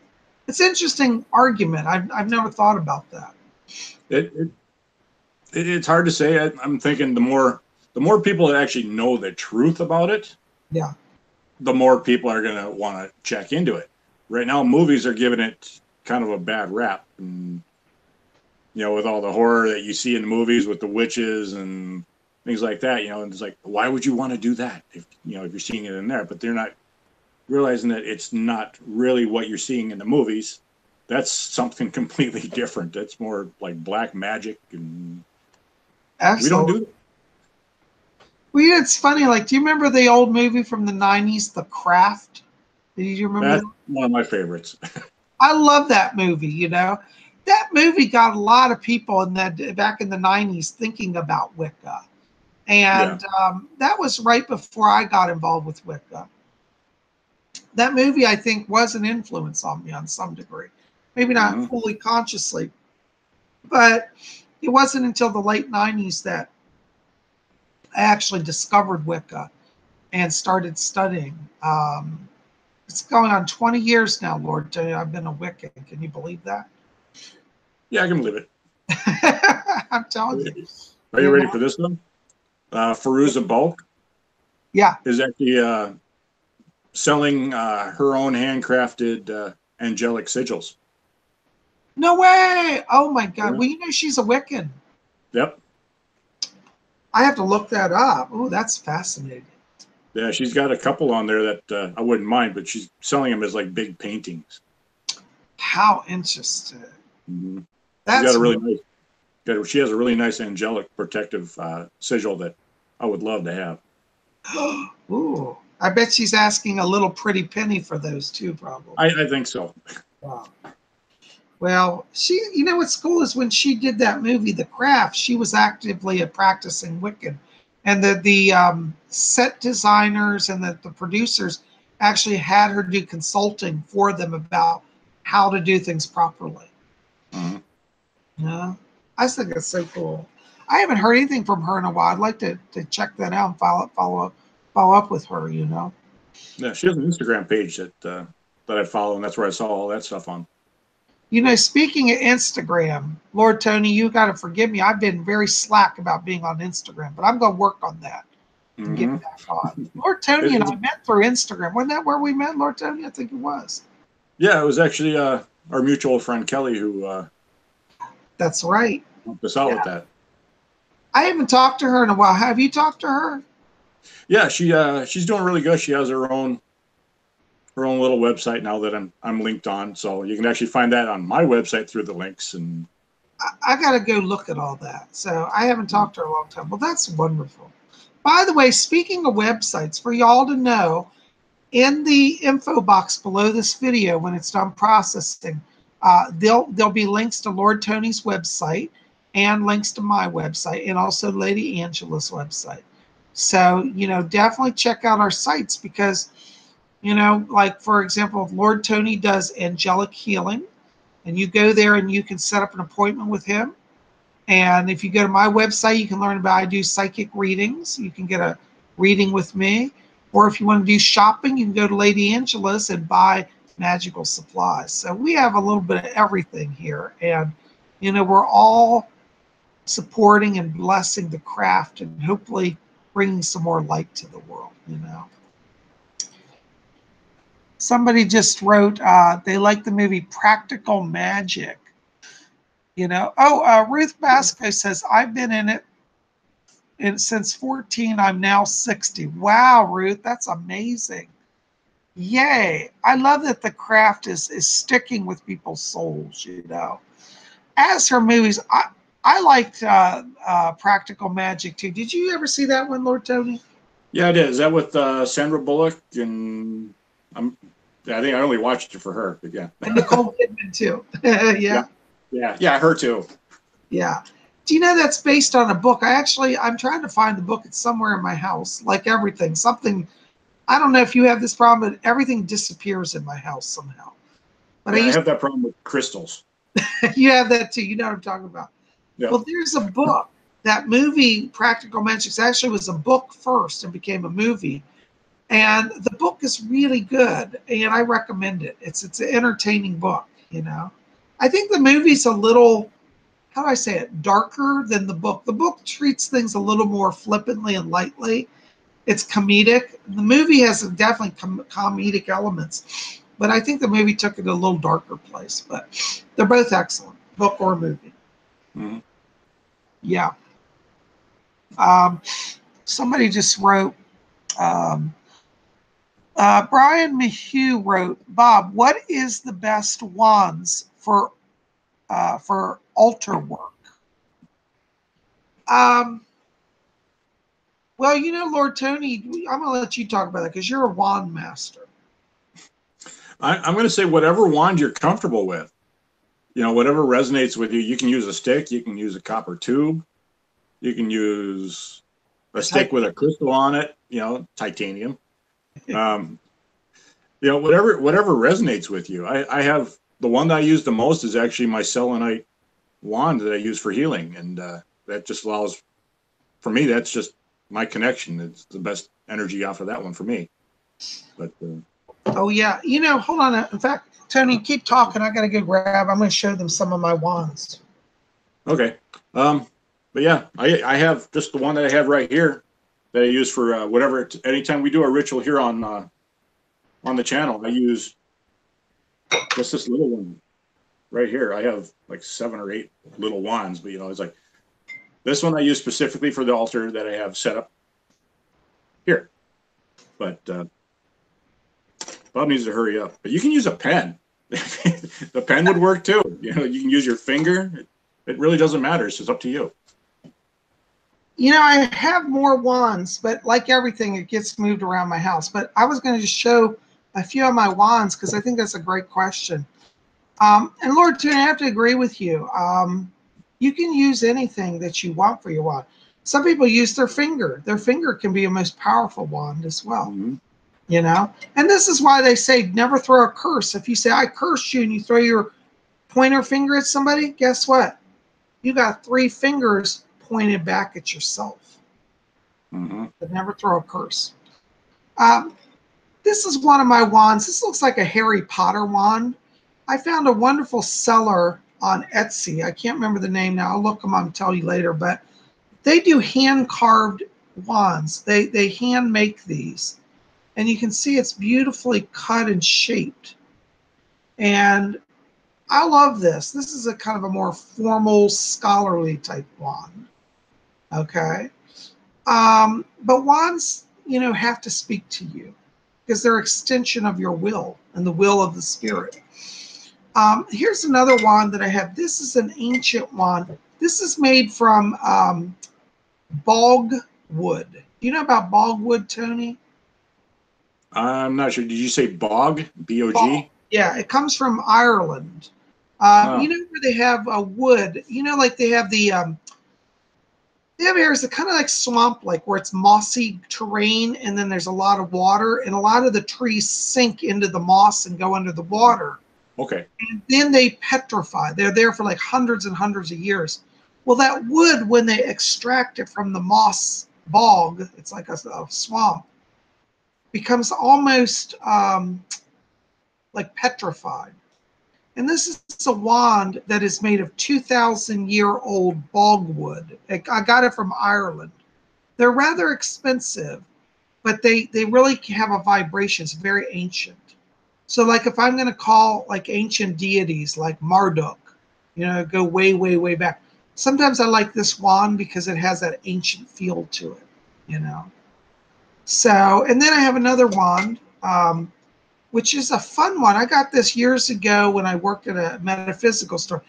It's an interesting argument. I've never thought about that. It's hard to say. I'm thinking the more people that actually know the truth about it, yeah, the more people are going to want to check into it. Right now, movies are giving it kind of a bad rap, and with all the horror that you see in the movies with the witches and things like that, and it's like, why would you want to do that if you're seeing it in there? But they're not realizing that it's not really what you're seeing in the movies. That's something completely different. That's more like black magic, and absolutely. We don't do it. Well, it's funny. Like, do you remember the old movie from the '90s, The Craft? Do you remember That's that? one of my favorites. I love that movie. That movie got a lot of people back in the '90s thinking about Wicca, and that was right before I got involved with Wicca. That movie, I think, was an influence on me on some degree, maybe not fully consciously, but it wasn't until the late '90s that I actually discovered Wicca and started studying. It's going on 20 years now, Lord. I've been a Wiccan. Can you believe that? Yeah, I can believe it. I'm telling you. Are you ready for this one? Firuza Balk is actually selling her own handcrafted angelic sigils. No way! Oh my God! Yeah. Well, she's a Wiccan. Yep. I have to look that up. Oh, that's fascinating. Yeah, she's got a couple on there that I wouldn't mind, but she's selling them as like big paintings. How interesting! Mm-hmm. She's got a really nice. She has a really nice angelic protective sigil that I would love to have. Ooh, I bet she's asking a little pretty penny for those too, probably. I think so. Wow. Well, what's cool is when she did that movie, The Craft, she was actively a practicing Wiccan. And the set designers and the producers actually had her do consulting for them about how to do things properly. Mm-hmm. Yeah, I think it's so cool. I haven't heard anything from her in a while. I'd like to check that out and follow up with her. Yeah, she has an Instagram page that I follow, and that's where I saw all that stuff on. Speaking of Instagram, Lord Tony, you got to forgive me. I've been very slack about being on Instagram, but I'm going to work on that and get back on. Lord Tony and I met through Instagram. Wasn't that where we met, Lord Tony? I think it was. Yeah, it was actually our mutual friend Kelly who. That's right. Helped us out with that. I haven't talked to her in a while. Have you talked to her? Yeah, she's doing really good. She has her own little website now that I'm linked on, so you can actually find that on my website through the links. And I got to go look at all that. So I haven't talked to her a long time. Well, that's wonderful. By the way, speaking of websites, for y'all to know, in the info box below this video, when it's done processing, there'll be links to Lord Tony's website and links to my website and also Lady Angela's website. So, definitely check out our sites because, like, for example, Lord Tony does angelic healing, and you go there and you can set up an appointment with him. And if you go to my website, you can learn about I do psychic readings. You can get a reading with me. Or if you want to do shopping, you can go to Lady Angela's and buy magical supplies. So we have a little bit of everything here. And, we're all supporting and blessing the craft and hopefully bringing some more light to the world, Somebody just wrote, they like the movie Practical Magic. Ruth Basco says, I've been in it since 14. I'm now 60. Wow, Ruth, that's amazing. Yay. I love that the craft is sticking with people's souls, As for movies, I liked Practical Magic too. Did you ever see that one, Lord Tony? Yeah, I did. Is that with Sandra Bullock? And I think I only watched it for her, but yeah. And Nicole Kidman too. Yeah, her too. Yeah. Do you know that's based on a book? I'm trying to find the book. It's somewhere in my house, like everything. I don't know if you have this problem, but everything disappears in my house somehow. But I have that problem with crystals. You have that too. You know what I'm talking about. Yep. Well, there's a book. That movie, Practical Magic, actually was a book first and became a movie. And the book is really good, and I recommend it. It's an entertaining book, you know. I think the movie's a little, how do I say it, darker than the book. The book treats things a little more flippantly and lightly. It's comedic. The movie has definitely comedic elements, but I think the movie took it a little darker place. But they're both excellent, book or movie. Mm-hmm. Yeah. Somebody just wrote, Brian Mayhew wrote, Bob, what is the best wands for altar work? Well, you know, Lord Tony, I'm going to let you talk about that because you're a wand master. I'm going to say whatever wand you're comfortable with. You know, whatever resonates with you. You can use a stick. You can use a copper tube. You can use a stick with a crystal on it. You know, titanium. You know, whatever resonates with you. I have the one that I use the most is actually my selenite wand that I use for healing, and that just allows, for me, that's just my connection. It's the best energy off of that one for me. But oh yeah, you know, hold on. In fact, Tony, keep talking. I got to go grab. I'm going to show them some of my wands. Okay, but yeah, I have just the one that I have right here that I use for whatever. Anytime we do a ritual here on the channel, I use just this little one right here. I have like 7 or 8 little wands, but you know, it's like this one I use specifically for the altar that I have set up here. But Bob needs to hurry up. But you can use a pen. The pen would work too. You know, you can use your finger. It really doesn't matter. It's just up to you. You know, I have more wands, but like everything, it gets moved around my house. But I was going to just show a few of my wands because I think that's a great question. And Lord Tony, I have to agree with you. You can use anything that you want for your wand. Some people use their finger. Their finger can be a most powerful wand as well. Mm-hmm. You know, and this is why they say never throw a curse. If you say I cursed you and you throw your pointer finger at somebody, guess what? You got 3 fingers pointed back at yourself. Mm-hmm. But never throw a curse. This is one of my wands. This looks like a Harry Potter wand. I found a wonderful seller on Etsy. I can't remember the name now. I'll look them up and tell you later. But they do hand-carved wands. They hand make these. And you can see it's beautifully cut and shaped. And I love this. This is a kind of a more formal, scholarly type wand. Okay. But wands, you know, have to speak to you because they're extension of your will and the will of the spirit. Here's another wand that I have. This is an ancient wand. This is made from bog wood. Do you know about bog wood, Tony? I'm not sure. Did you say bog? B-O-G? Yeah, it comes from Ireland. You know where they have wood. You know, like they have the they have areas that kind of like swamp, like where it's mossy terrain, and then there's a lot of water, and a lot of the trees sink into the moss and go under the water. Okay. And then they petrify. They're there for like hundreds and hundreds of years. Well, that wood, when they extract it from the moss bog, it's like a swamp, becomes almost like petrified. And this is a wand that is made of 2,000-year-old bogwood. I got it from Ireland. They're rather expensive, but they really have a vibration. It's very ancient. So like if I'm going to call like ancient deities like Marduk, you know, go way, way, way back. Sometimes I like this wand because it has that ancient feel to it, you know. So, and then I have another wand, which is a fun one. I got this years ago when I worked at a metaphysical store.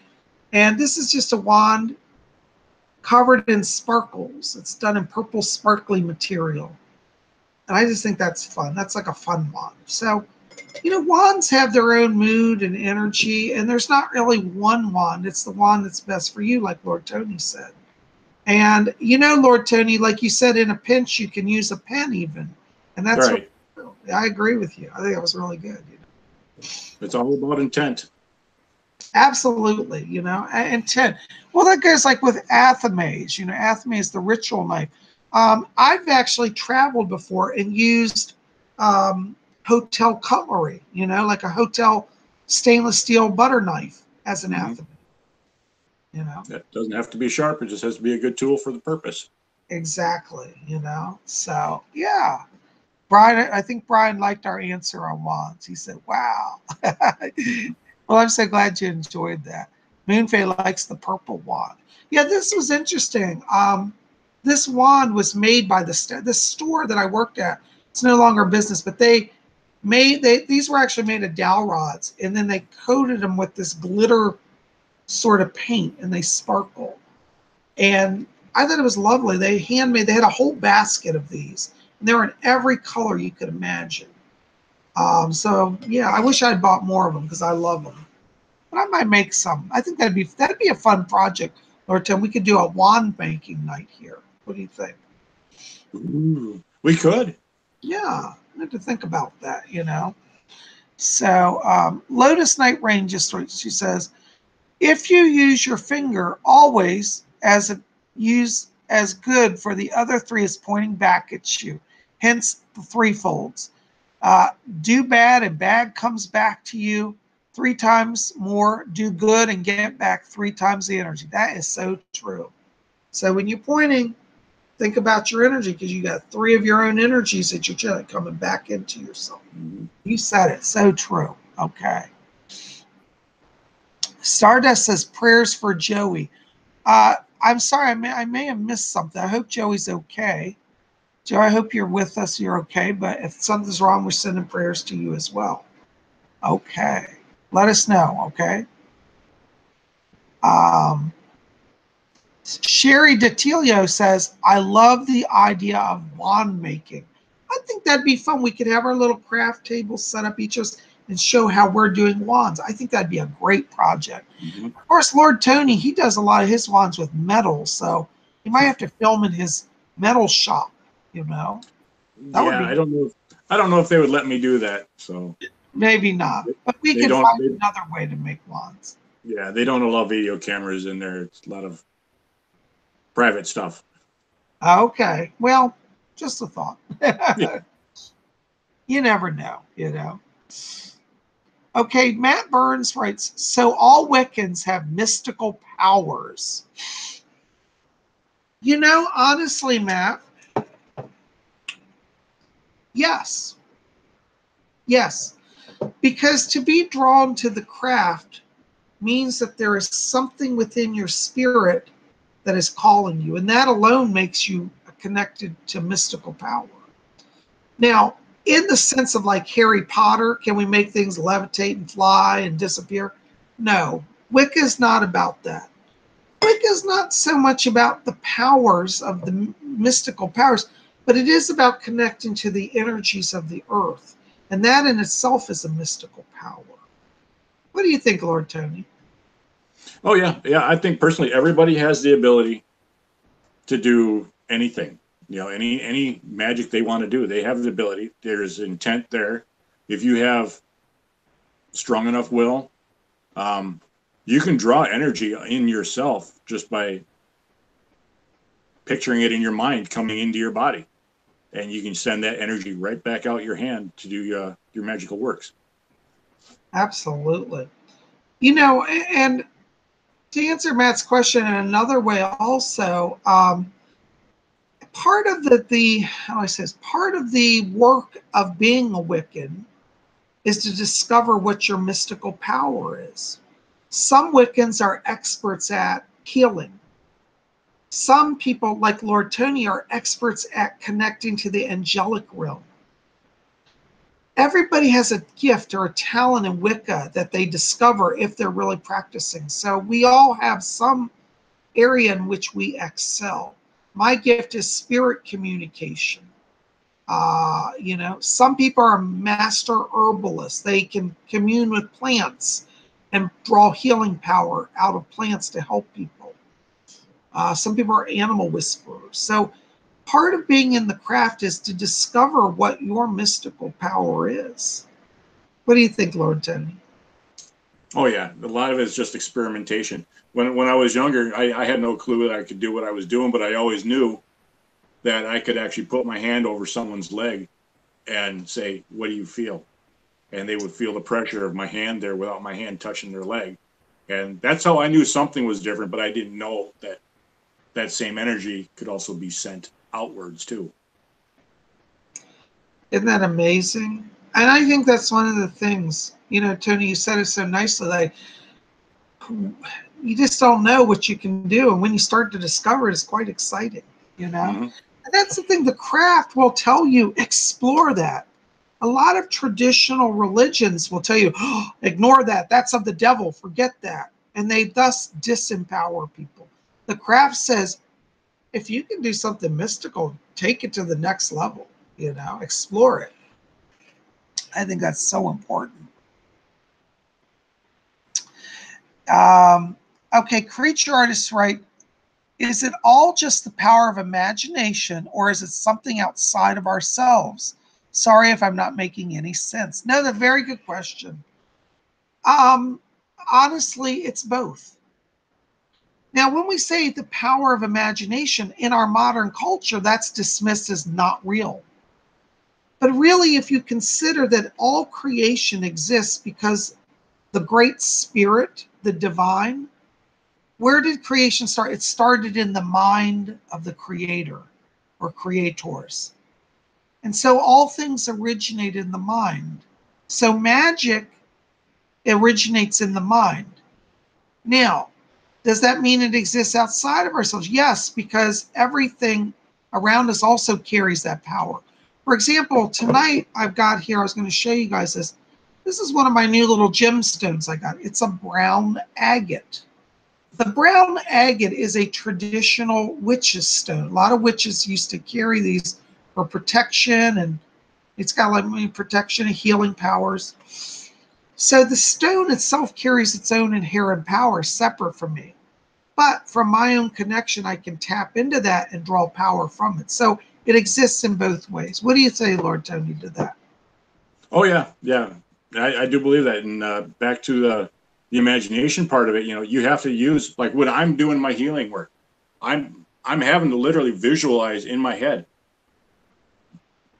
And this is just a wand covered in sparkles. It's done in purple sparkly material. And I just think that's fun. That's like a fun wand. So, you know, wands have their own mood and energy, and there's not really one wand. It's the wand that's best for you, like Lord Tony said. And, you know, Lord Tony, like you said, in a pinch, you can use a pen even. And that's right. I agree with you. I think that was really good. You know? It's all about intent. Absolutely, you know, intent. Well, that goes like with Atheists. You know, Athame is the ritual knife. I've actually traveled before and used hotel cutlery, you know, like a hotel stainless steel butter knife as an athame. You know, it doesn't have to be sharp. It just has to be a good tool for the purpose. exactly. You know, so yeah. Brian, I think Brian liked our answer on wands. He said, "Wow." Well, I'm so glad you enjoyed that. Moonfae likes the purple wand. Yeah, this was interesting. This wand was made by the store that I worked at. It's no longer a business, but these were actually made of dowel rods, and then they coated them with this glitter sort of paint, and they sparkle. And I thought it was lovely. They handmade. They had a whole basket of these, and they were in every color you could imagine. So yeah, I wish I'd bought more of them because I love them. But I might make some. I think that'd be a fun project. Lord Tim, we could do a wand making night here. What do you think? Ooh, we could. Yeah, I have to think about that. You know. So Lotus Night Rain she says, if you use your finger always use as good for the other three is pointing back at you, hence the threefolds. Do bad and bad comes back to you 3 times more. Do good and get back 3 times the energy. That is so true. So when you're pointing, think about your energy because you got 3 of your own energies that you're channeling coming back into yourself. You said it. So true. Okay. Stardust says prayers for Joey. I'm sorry, I may have missed something. I hope Joey's okay. Joe, I hope you're with us. You're okay. But if something's wrong, we're sending prayers to you as well. Okay. Let us know. Okay. Sherry Detilio says, I love the idea of wand making. I think that'd be fun. We could have our little craft table set up each of us and show how we're doing wands. I think that'd be a great project. Of course, Lord Tony, he does a lot of his wands with metal, so he might have to film in his metal shop, you know. That would be I don't know. I don't know if they would let me do that. So maybe not, but we could find another way to make wands. Yeah, they don't allow video cameras in there. It's a lot of private stuff. Okay, well, just a thought. Yeah. You never know, you know. Okay, Matt Burns writes, so all Wiccans have mystical powers. You know, honestly, Matt, yes. Yes, because to be drawn to the craft means that there is something within your spirit that is calling you, and that alone makes you connected to mystical power. Now, in the sense of like Harry Potter, can we make things levitate and fly and disappear? No, Wicca is not about that. Wicca is not so much about the powers of the mystical powers, but it is about connecting to the energies of the earth. And that in itself is a mystical power. What do you think, Lord Tony? Oh, yeah. Yeah, I think personally everybody has the ability to do anything. You know, any magic they want to do, they have the ability. There's intent there. If you have strong enough will, you can draw energy in yourself just by picturing it in your mind coming into your body. And you can send that energy right back out your hand to do your magical works. Absolutely. You know, and to answer Matt's question in another way also, part of part of the work of being a Wiccan is to discover what your mystical power is. Some Wiccans are experts at healing. Some people, like Lord Tony, are experts at connecting to the angelic realm. Everybody has a gift or a talent in Wicca that they discover if they're really practicing. So we all have some area in which we excel. My gift is spirit communication. You know, some people are master herbalists. They can commune with plants and draw healing power out of plants to help people. Some people are animal whisperers. So part of being in the craft is to discover what your mystical power is. What do you think, Lord Tony? Oh, yeah. A lot of it is just experimentation. When I was younger, I had no clue that I could do what I was doing, but I always knew that I could actually put my hand over someone's leg and say, what do you feel? And they would feel the pressure of my hand there without my hand touching their leg. And that's how I knew something was different, but I didn't know that that same energy could also be sent outwards too. Isn't that amazing? And I think that's one of the things, you know, Tony, you said it so nicely, like you just don't know what you can do. And when you start to discover it, it's quite exciting, you know? Mm-hmm. And that's the thing, the craft will tell you, explore that. A lot of traditional religions will tell you, oh, ignore that. That's of the devil. Forget that. And they thus disempower people. The craft says, if you can do something mystical, take it to the next level, you know, explore it. I think that's so important. Okay, Creature Artists write, is it all just the power of imagination, or is it something outside of ourselves? Sorry if I'm not making any sense. No, that's a very good question. Honestly, it's both. Now, when we say the power of imagination in our modern culture, that's dismissed as not real. But really, if you consider that all creation exists because the great spirit, the divine, where did creation start? It started in the mind of the creator or creators. And so all things originate in the mind. So magic originates in the mind. Now, does that mean it exists outside of ourselves? Yes, because everything around us also carries that power. For example, tonight I've got here, I was going to show you guys this. This is one of my new little gemstones I got. It's a brown agate. The brown agate is a traditional witch's stone. A lot of witches used to carry these for protection, and it's got like protection and healing powers. So the stone itself carries its own inherent power separate from me. But from my own connection, I can tap into that and draw power from it. So it exists in both ways. What do you say, Lord Tony, to that? Oh yeah, yeah, I do believe that. And back to the imagination part of it, you know, you have to use, like when I'm doing my healing work, I'm having to literally visualize in my head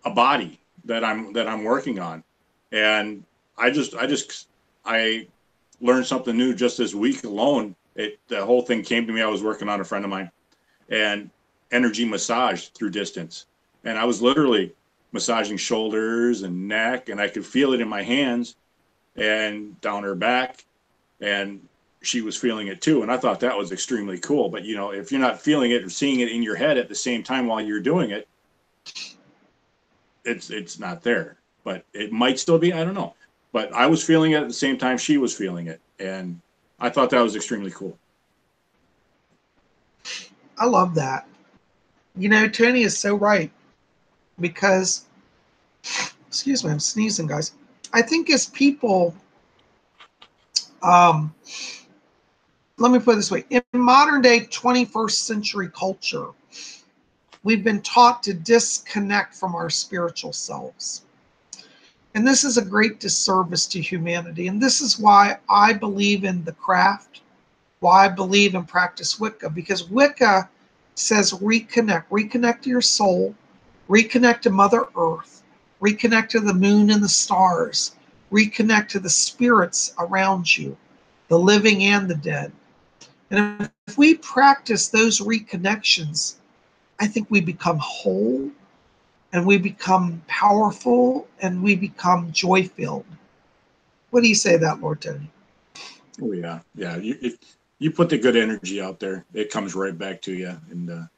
a body that I'm working on, and I learned something new just this week alone. The whole thing came to me. I was working on a friend of mine, and energy massage through distance, and I was literally massaging shoulders and neck, and I could feel it in my hands and down her back, and she was feeling it too. And I thought that was extremely cool. But you know, if you're not feeling it or seeing it in your head at the same time while you're doing it, it's not there. But it might still be, I don't know. But I was feeling it at the same time she was feeling it, and I thought that was extremely cool. I love that. You know, Tony is so right, because, excuse me, I'm sneezing, guys. I think as people, let me put it this way. In modern day 21st century culture, we've been taught to disconnect from our spiritual selves. And this is a great disservice to humanity. And this is why I believe in the craft, why I believe and practice Wicca, because Wicca says reconnect to your soul, reconnect to Mother Earth, reconnect to the moon and the stars, reconnect to the spirits around you, the living and the dead. And if we practice those reconnections, I think we become whole, and we become powerful, and we become joy-filled. What do you say to that, Lord Tony? Oh yeah, yeah. You put the good energy out there, it comes right back to you. And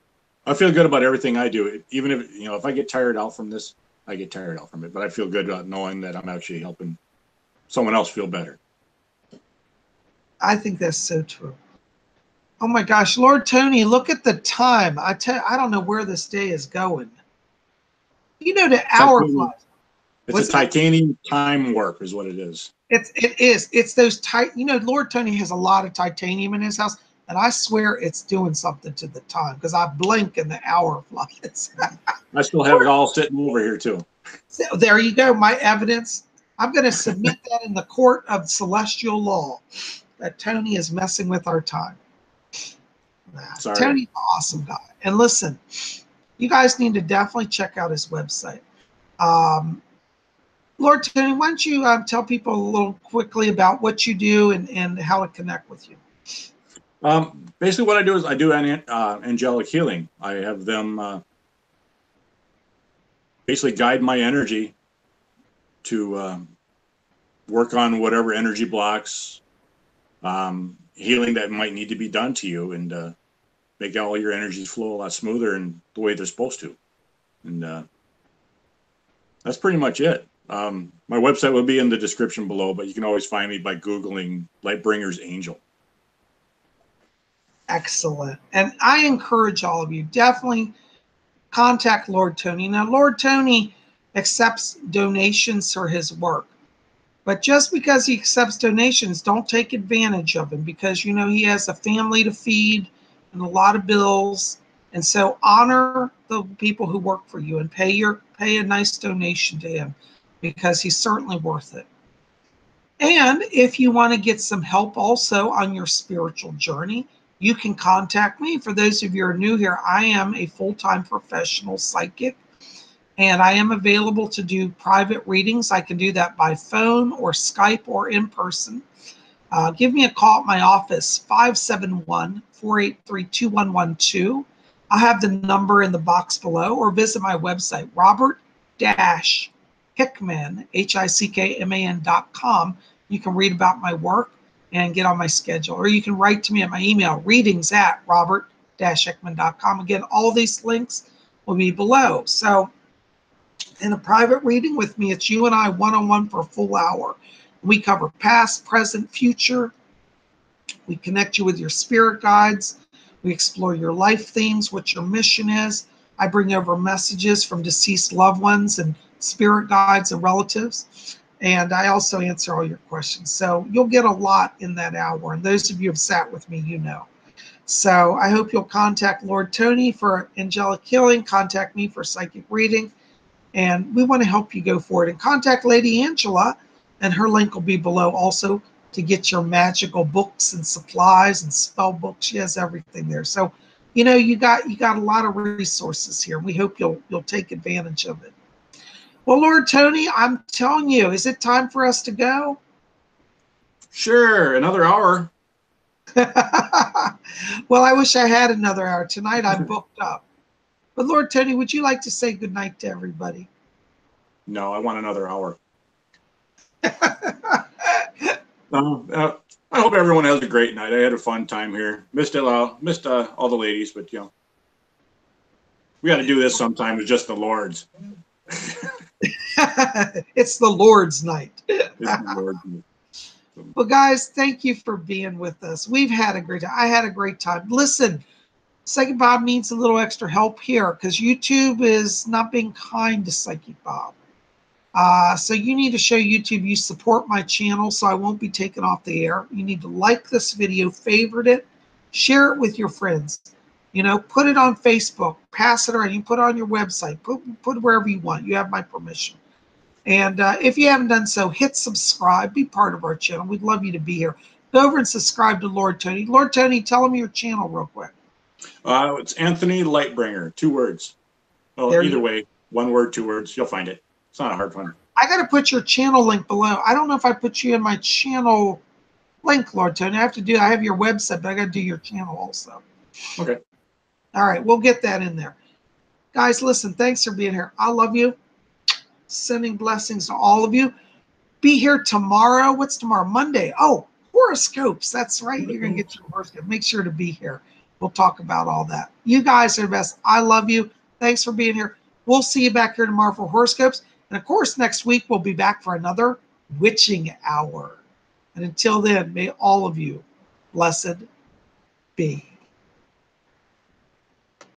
I feel good about everything I do. Even if, you know, if I get tired out from this, I get tired out from it. But I feel good about knowing that I'm actually helping someone else feel better. I think that's so true. Oh my gosh, Lord Tony, look at the time. I don't know where this day is going. You know, the hour flies. It's a titanium time warp is what it is. It is. It's those you know, Lord Tony has a lot of titanium in his house, and I swear it's doing something to the time, because I blink and the hour flies. I still have it all sitting over here too. So there you go, my evidence. I'm going to submit that in the court of celestial law, that Tony is messing with our time. Sorry. Tony's an awesome guy. And listen, you guys need to definitely check out his website. Lord Tony, why don't you tell people a little quickly about what you do and how to connect with you? Basically, what I do is I do angelic healing. I have them basically guide my energy to work on whatever energy blocks, healing that might need to be done to you, and make all your energies flow a lot smoother and the way they're supposed to. And that's pretty much it. My website will be in the description below, but you can always find me by Googling Lightbringer's Angel. Excellent. And I encourage all of you, definitely contact Lord Tony. Now, Lord Tony accepts donations for his work. But just because he accepts donations, don't take advantage of him, because, you know, he has a family to feed and a lot of bills. And so honor the people who work for you and pay a nice donation to him, because he's certainly worth it. And if you want to get some help also on your spiritual journey, you can contact me. For those of you who are new here, I am a full-time professional psychic, and I am available to do private readings. I can do that by phone or Skype or in person. Give me a call at my office, 571-483-2112. I'll have the number in the box below, or visit my website, Robert-Hickman, HICKMAN.com. You can read about my work and get on my schedule. Or you can write to me at my email, readings@robert-hickman.com. Again, all these links will be below. So in a private reading with me, it's you and I one-on-one for a full hour. We cover past, present, future. We connect you with your spirit guides. We explore your life themes, what your mission is. I bring over messages from deceased loved ones and spirit guides and relatives. And I also answer all your questions. So you'll get a lot in that hour. And those of you who have sat with me, you know. So I hope you'll contact Lord Tony for angelic healing. Contact me for psychic reading. And we want to help you go forward. And contact Lady Angela, and her link will be below also, to get your magical books and supplies and spell books. She has everything there. So, you know, you got a lot of resources here. We hope you'll take advantage of it. Well, Lord Tony, I'm telling you, is it time for us to go? Sure, another hour. Well, I wish I had another hour. Tonight I'm booked up. But Lord Tony, would you like to say goodnight to everybody? No, I want another hour. I hope everyone has a great night. I had a fun time here. Missed all the ladies, but you know, we got to do this sometime with just the Lords. It's the Lord's night. It's the Lord's night. Well, guys, thank you for being with us. We've had a great time. I had a great time. Listen, Psychic Bob needs a little extra help here, because YouTube is not being kind to Psychic Bob. So you need to show YouTube you support my channel, so I won't be taken off the air. You need to like this video, favorite it, share it with your friends. You know, put it on Facebook, pass it around. You put it on your website, put it wherever you want. You have my permission. And if you haven't done so, hit subscribe. Be part of our channel. We'd love you to be here. Go over and subscribe to Lord Tony. Lord Tony, tell him your channel real quick. It's Anthony Lightbringer, 2 words. Well, either way, 1 word, 2 words. You'll find it. It's not a hard one. I got to put your channel link below. I don't know if I put you in my channel link, Lord Tony. I have your website, but I got to do your channel also. Okay. All right, we'll get that in there. Guys, listen, thanks for being here. I love you. Sending blessings to all of you. Be here tomorrow. What's tomorrow? Monday. Oh, horoscopes. That's right. You're going to get your horoscope. Make sure to be here. We'll talk about all that. You guys are the best. I love you. Thanks for being here. We'll see you back here tomorrow for horoscopes. And of course, next week we'll be back for another witching hour. And until then, may all of you blessed be.